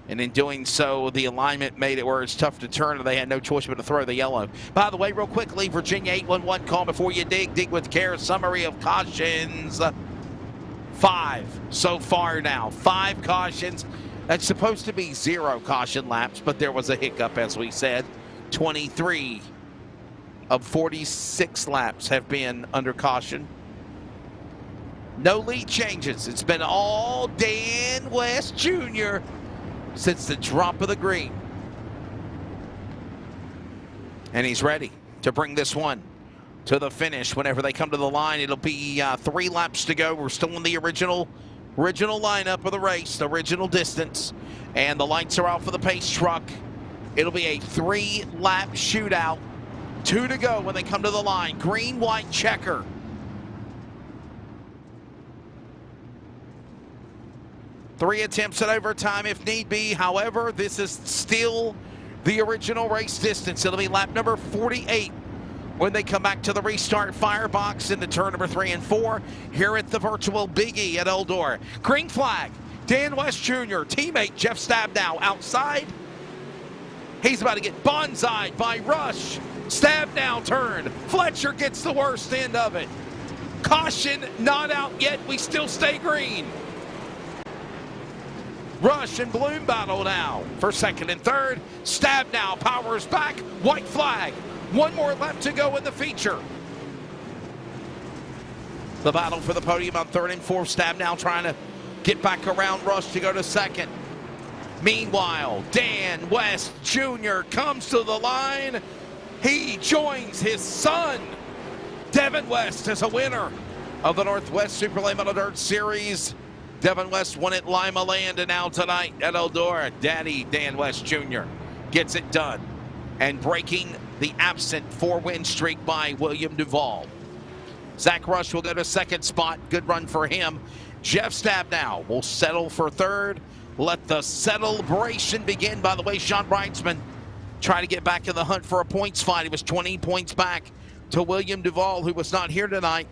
And in doing so, the alignment made it where it's tough to turn, and they had no choice but to throw the yellow. By the way, real quickly, Virginia 811 call before you dig. Dig with care. Summary of cautions. 5 so far now. 5 cautions. That's supposed to be 0 caution laps, but there was a hiccup, as we said. 23 of 46 laps have been under caution. No lead changes. It's been all Dan West Jr. since the drop of the green. And he's ready to bring this one to the finish. Whenever they come to the line, it'll be 3 laps to go. We're still in the original lineup of the race, the original distance. And the lights are out for the pace truck. It'll be a 3-lap shootout. 2 to go when they come to the line. Green, white, checker. Three attempts at overtime if need be. However, this is still the original race distance. It'll be lap number 48 when they come back to the restart firebox into turn number 3 and 4 here at the virtual Big E at Eldora. Green flag. Dan West Jr., teammate Jeff Stabnow outside. He's about to get bonsai'd by Rush. Stabnow turn. Fletcher gets the worst end of it. Caution not out yet. We still stay green. Rush and Bloom battle now for second and third. Stabnow powers back. White flag. 1 more lap to go in the feature. The battle for the podium on 3rd and 4th. Stabnow trying to get back around Rush to go to second. Meanwhile, Dan West Jr. comes to the line. He joins his son, Devin West, as a winner of the Northwest Super Late Model Dirt Series. Devin West won at Lima Land, and now tonight at Eldora, Daddy Dan West Jr. gets it done and breaking the absent 4-win streak by William Duvall. Zach Rush will go to second spot. Good run for him. Jeff Stabnow will settle for third. Let the celebration begin. By the way, Sean Brightsman tried to get back in the hunt for a points fight. He was 20 points back to William Duvall, who was not here tonight.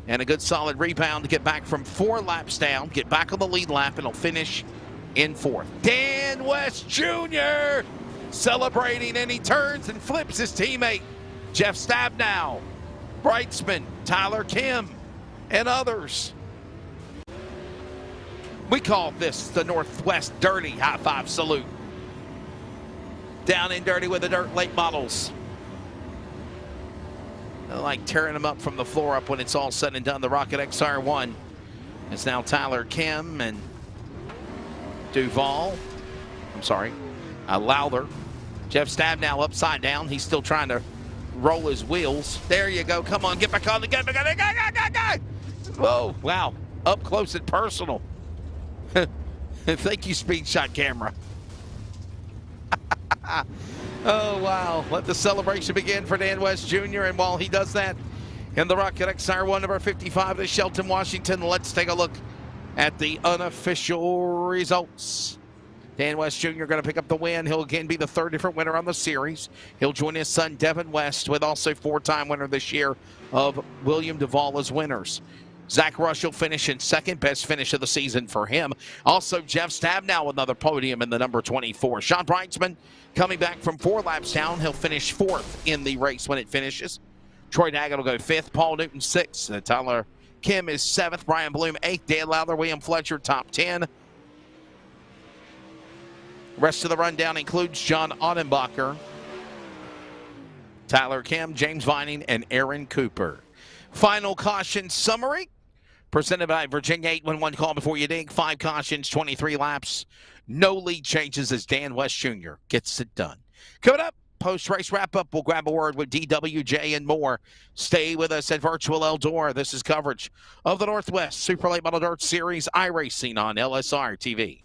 And a good solid rebound to get back from 4 laps down, get back on the lead lap, and he'll finish in 4th. Dan West Jr. celebrating, and he turns and flips his teammate, Jeff Stabnow, Brightsman, Tyler Kim, and others. We call this the Northwest Dirty High Five Salute. Down and dirty with the dirt late models. like tearing them up from the floor up when it's all said and done. The Rocket XR1. It's now Tyler Kim and Duvall. I'm sorry, Lowther. Jeff Stab now upside down. He's still trying to roll his wheels. There you go. Come on, get back on the gun. Whoa, wow. Up close and personal. Thank you, Speed Shot Camera. Oh, wow. Let the celebration begin for Dan West Jr. And while he does that, in the Rocket XR1, number 55 to Shelton, Washington, let's take a look at the unofficial results. Dan West Jr. going to pick up the win. He'll again be the third different winner on the series. He'll join his son, Devin West, with also four-time winner this year of William Duvall as winners. Zach Rush will finish in second, best finish of the season for him. Also, Jeff Stabnow, another podium in the number 24. Sean Breitzman coming back from 4 laps down. He'll finish fourth in the race when it finishes. Troy Daggett will go fifth. Paul Newton sixth. Tyler Kim is seventh. Brian Bloom eighth. Dan Lowther, William Fletcher top 10. Rest of the rundown includes John Ottenbacher, Tyler Kim, James Vining, and Aaron Cooper. Final caution summary presented by Virginia 811 call before you dig. 5 cautions, 23 laps. No lead changes as Dan West Jr. gets it done. Coming up, post-race wrap-up, we'll grab a word with DWJ and more. Stay with us at Virtual Eldora. This is coverage of the Northwest Super Late Model Dirt Series iRacing on LSRTV.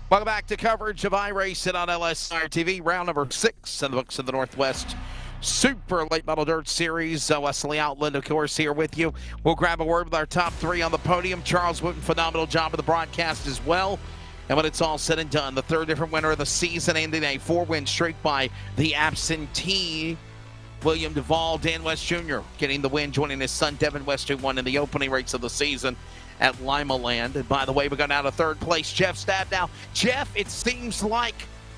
Welcome back to coverage of iRacing on LSRTV. Round number 6 in the books of the Northwest Super Late Model Dirt Series. Wesley Outland, of course, here with you. We'll grab a word with our top 3 on the podium. Charles Wooten, phenomenal job of the broadcast as well. And when it's all said and done, the third different winner of the season, ending a 4-win streak by the absentee William Duvall. Dan West Jr. getting the win, joining his son Devin West, who won in the opening race of the season at Lima Land. And by the way, we got out of third place, Jeff Stab. Now, Jeff, it seems like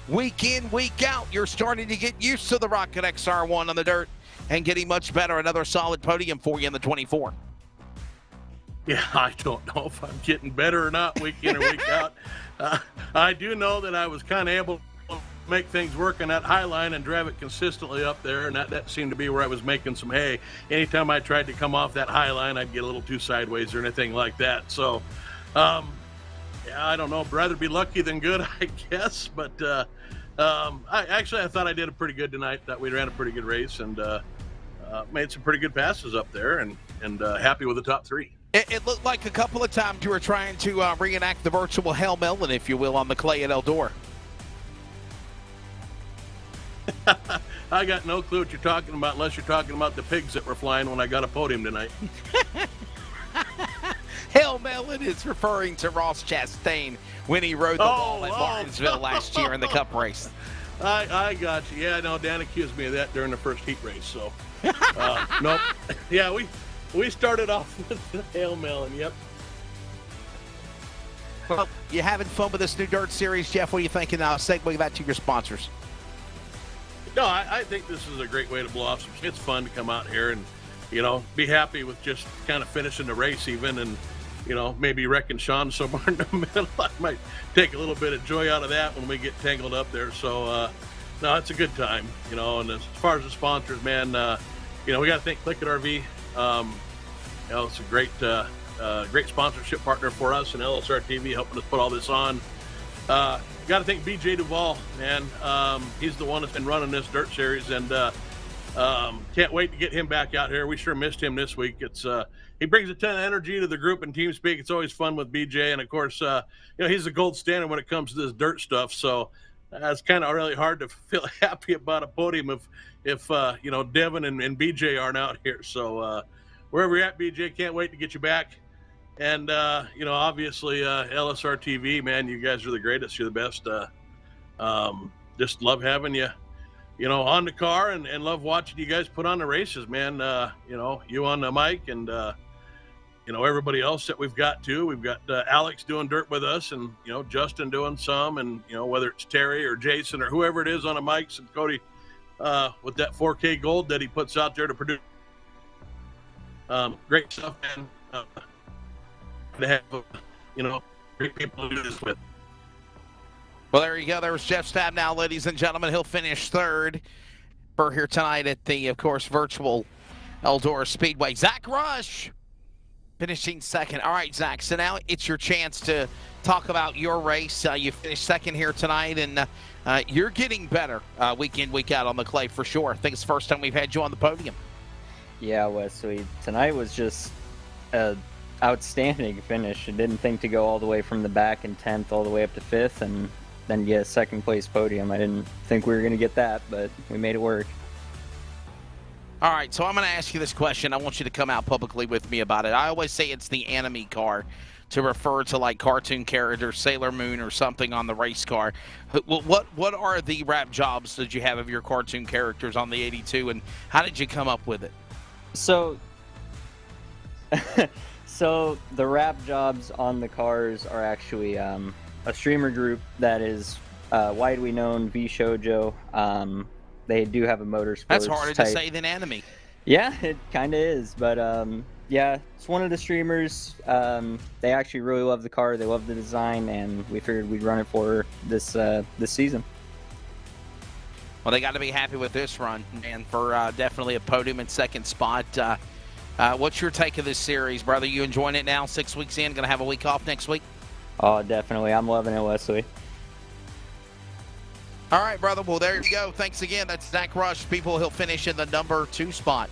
week in, week out, you're starting to get used to the Rocket XR1 on the dirt and getting much better. Another solid podium for you in the 24. Yeah, I don't know if I'm getting better or not week in or week out. I do know that I was kind of able to make things work on that high line and drive it consistently up there, and that seemed to be where I was making some hay. Anytime I tried to come off that high line, I'd get a little too sideways or anything like that. So, yeah, I don't know. I'd rather be lucky than good, I guess. But I thought I did a pretty good tonight. That we ran a pretty good race and made some pretty good passes up there, and happy with the top 3. It looked like a couple of times you were trying to reenact the virtual Hail Melon, if you will, on the clay at Eldora. I got no clue what you're talking about unless you're talking about the pigs that were flying when I got a podium tonight. Hail Melon is referring to Ross Chastain when he rode the ball at Martinsville last year in the Cup race. I got you. Yeah, no, Dan accused me of that during the first heat race. So, nope. Yeah, we started off with the Hail Melon. Yep. Well, you having fun with this new dirt series, Jeff? What are you thinking now? Segue that to your sponsors. No, I think this is a great way to blow off some. It's fun to come out here and, be happy with just kind of finishing the race even, and, maybe wrecking Sean somewhere in the middle. I might take a little bit of joy out of that when we get tangled up there. So, no, it's a good time, and as far as the sponsors, man, we got to thank Click It RV. It's a great sponsorship partner for us, and LSRTV helping us put all this on. Got to thank BJ Duvall, man. He's the one that's been running this dirt series, and Can't wait to get him back out here. We sure missed him this week. It's he brings a ton of energy to the group and team speak. It's always fun with BJ, and of course, he's the gold standard when it comes to this dirt stuff. So it's kind of really hard to feel happy about a podium if Devin and BJ aren't out here. So wherever you're at, BJ, can't wait to get you back. And obviously LSRTV, man, you guys are the greatest. You're the best. Just love having you. On the car and love watching you guys put on the races, man. You on the mic and, everybody else that we've got too. We've got Alex doing dirt with us and, Justin doing some and, whether it's Terry or Jason or whoever it is on the mics and Cody with that 4K gold that he puts out there to produce. Great stuff, man. To have, great people to do this with. Well, there you go. There's Jeff Stab now, ladies and gentlemen. He'll finish third for here tonight at the, of course, virtual Eldora Speedway. Zach Rush finishing second. All right, Zach, so now it's your chance to talk about your race. You finished second here tonight, and you're getting better week in, week out on the clay for sure. I think it's the first time we've had you on the podium. Yeah, Wesley. Tonight was just an outstanding finish. I didn't think to go all the way from the back in 10th all the way up to 5th, and then get a second place podium. I didn't think we were going to get that, but we made it work. All right, so I'm going to ask you this question. I want you to come out publicly with me about it. I always say it's the enemy car to refer to like cartoon characters, Sailor Moon or something on the race car. What are the wrap jobs that you have of your cartoon characters on the 82, and how did you come up with it? So the wrap jobs on the cars are actually a streamer group that is widely known, V Shoujo. They do have a motorsports That's harder type. to say than enemy. Yeah, it kind of is, but yeah, it's one of the streamers. They actually really love the car. They love the design, and we figured we'd run it for this season. Well, they got to be happy with this run, and for definitely a podium and second spot. What's your take of this series, brother? You enjoying it now? 6 weeks in, going to have a week off next week? Oh, definitely. I'm loving it, Wesley. All right, brother. Well, there you go. Thanks again. That's Zach Rush. People, he'll finish in the number 2 spot.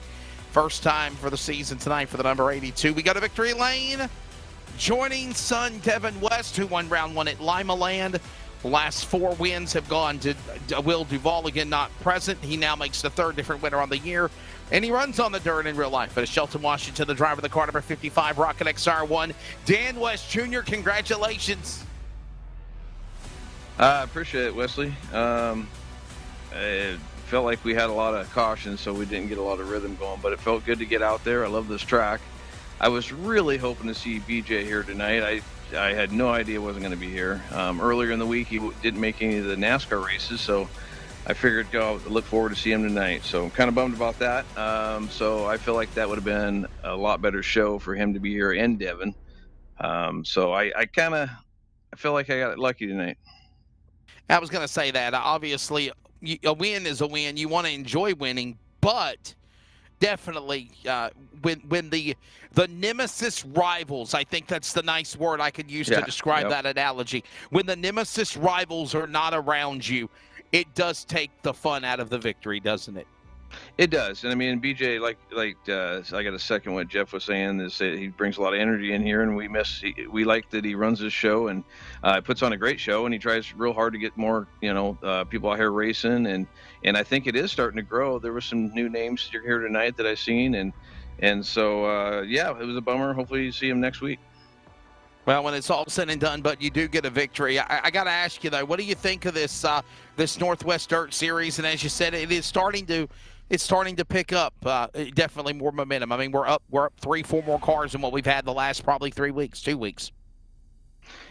First time for the season tonight for the number 82. We go to victory lane. Joining son Devin West, who won round 1 at Lima Land. The last 4 wins have gone to Will Duvall, again not present. He now makes the 3rd different winner on the year. And he runs on the dirt in real life. But it's Shelton Washington, the driver of the car, number 55, Rocket XR1. Dan West Jr., congratulations. I appreciate it, Wesley. It felt like we had a lot of caution, so we didn't get a lot of rhythm going, but it felt good to get out there. I love this track. I was really hoping to see BJ here tonight. I had no idea he wasn't going to be here. Earlier in the week, he didn't make any of the NASCAR races, so I figured look forward to see him tonight. So I'm kind of bummed about that. So I feel like that would have been a lot better show for him to be here and Devin. So I feel like I got lucky tonight. I was going to say that. Obviously, a win is a win. You want to enjoy winning, but definitely when the nemesis rivals, I think that's the nice word I could use to describe that analogy. When the nemesis rivals are not around you, it does take the fun out of the victory, doesn't it? It does. And I mean, BJ, I got a second what Jeff was saying, is that he brings a lot of energy in here, and we like that he runs his show and puts on a great show, and he tries real hard to get more, people out here racing, and I think it is starting to grow. There were some new names here tonight that I seen, and so it was a bummer. Hopefully you see him next week. Well, when it's all said and done, but you do get a victory. I got to ask you though, what do you think of this Northwest Dirt Series? And as you said, it's starting to pick up. Definitely more momentum. I mean, we're up 3-4 more cars than what we've had the last probably 2 weeks.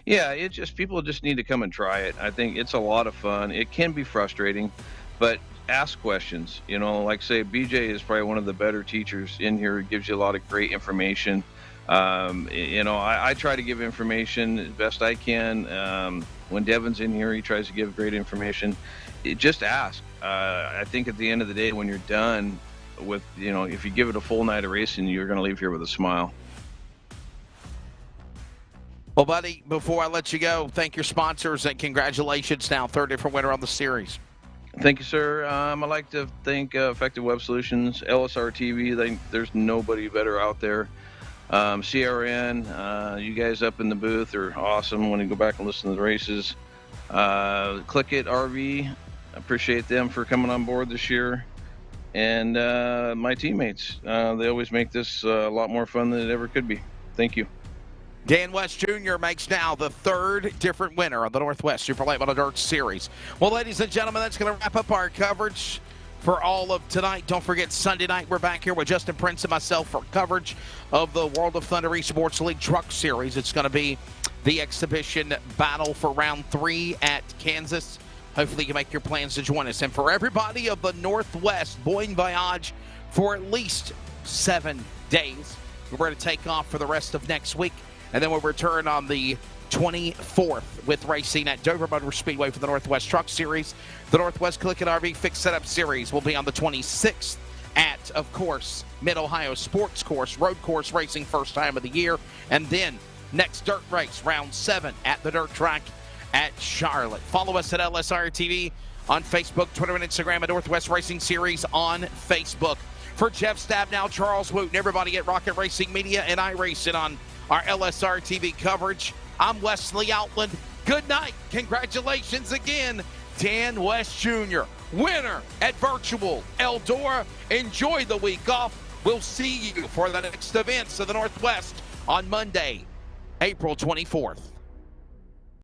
Yeah, people just need to come and try it. I think it's a lot of fun. It can be frustrating, but ask questions. Like say BJ is probably one of the better teachers in here. It gives you a lot of great information. I try to give information as best I can. When Devin's in here, he tries to give great information. Just ask. I think at the end of the day, when you're done with, if you give it a full night of racing, you're going to leave here with a smile. Well, buddy, before I let you go, thank your sponsors and congratulations now, 3rd different winner on the series. Thank you, sir. I'd like to thank Effective Web Solutions, LSRTV. There's nobody better out there. CRN, you guys up in the booth are awesome when you go back and listen to the races. Click It RV, appreciate them for coming on board this year. And my teammates, they always make this a lot more fun than it ever could be. Thank you. Dan West Jr. makes now the third different winner of the Northwest Super Late Model Dirt Series. Well, ladies and gentlemen, that's going to wrap up our coverage for all of tonight. Don't forget, Sunday night, we're back here with Justin Prince and myself for coverage of the World of Thunder Esports League Truck Series. It's going to be the exhibition battle for round 3 at Kansas. Hopefully you make your plans to join us. And for everybody of the Northwest, bon voyage for at least 7 days. We're going to take off for the rest of next week. And then we'll return on the 24th with racing at Dover Motor Speedway for the Northwest Truck Series. The Northwest Click It RV Fixed Setup Series will be on the 26th at, of course, Mid-Ohio Sports Course, road course racing, first time of the year. And then next dirt race, round 7 at the dirt track at Charlotte. Follow us at LSRTV on Facebook, Twitter, and Instagram at Northwest Racing Series on Facebook. For Jeff Stabnow, Charles Wooten, everybody at Rocket Racing Media and iRacing on our LSRTV coverage, I'm Wesley Outland. Good night. Congratulations again, Dan West Jr., winner at Virtual Eldora. Enjoy the week off. We'll see you for the next events of the Northwest on Monday, April 24th.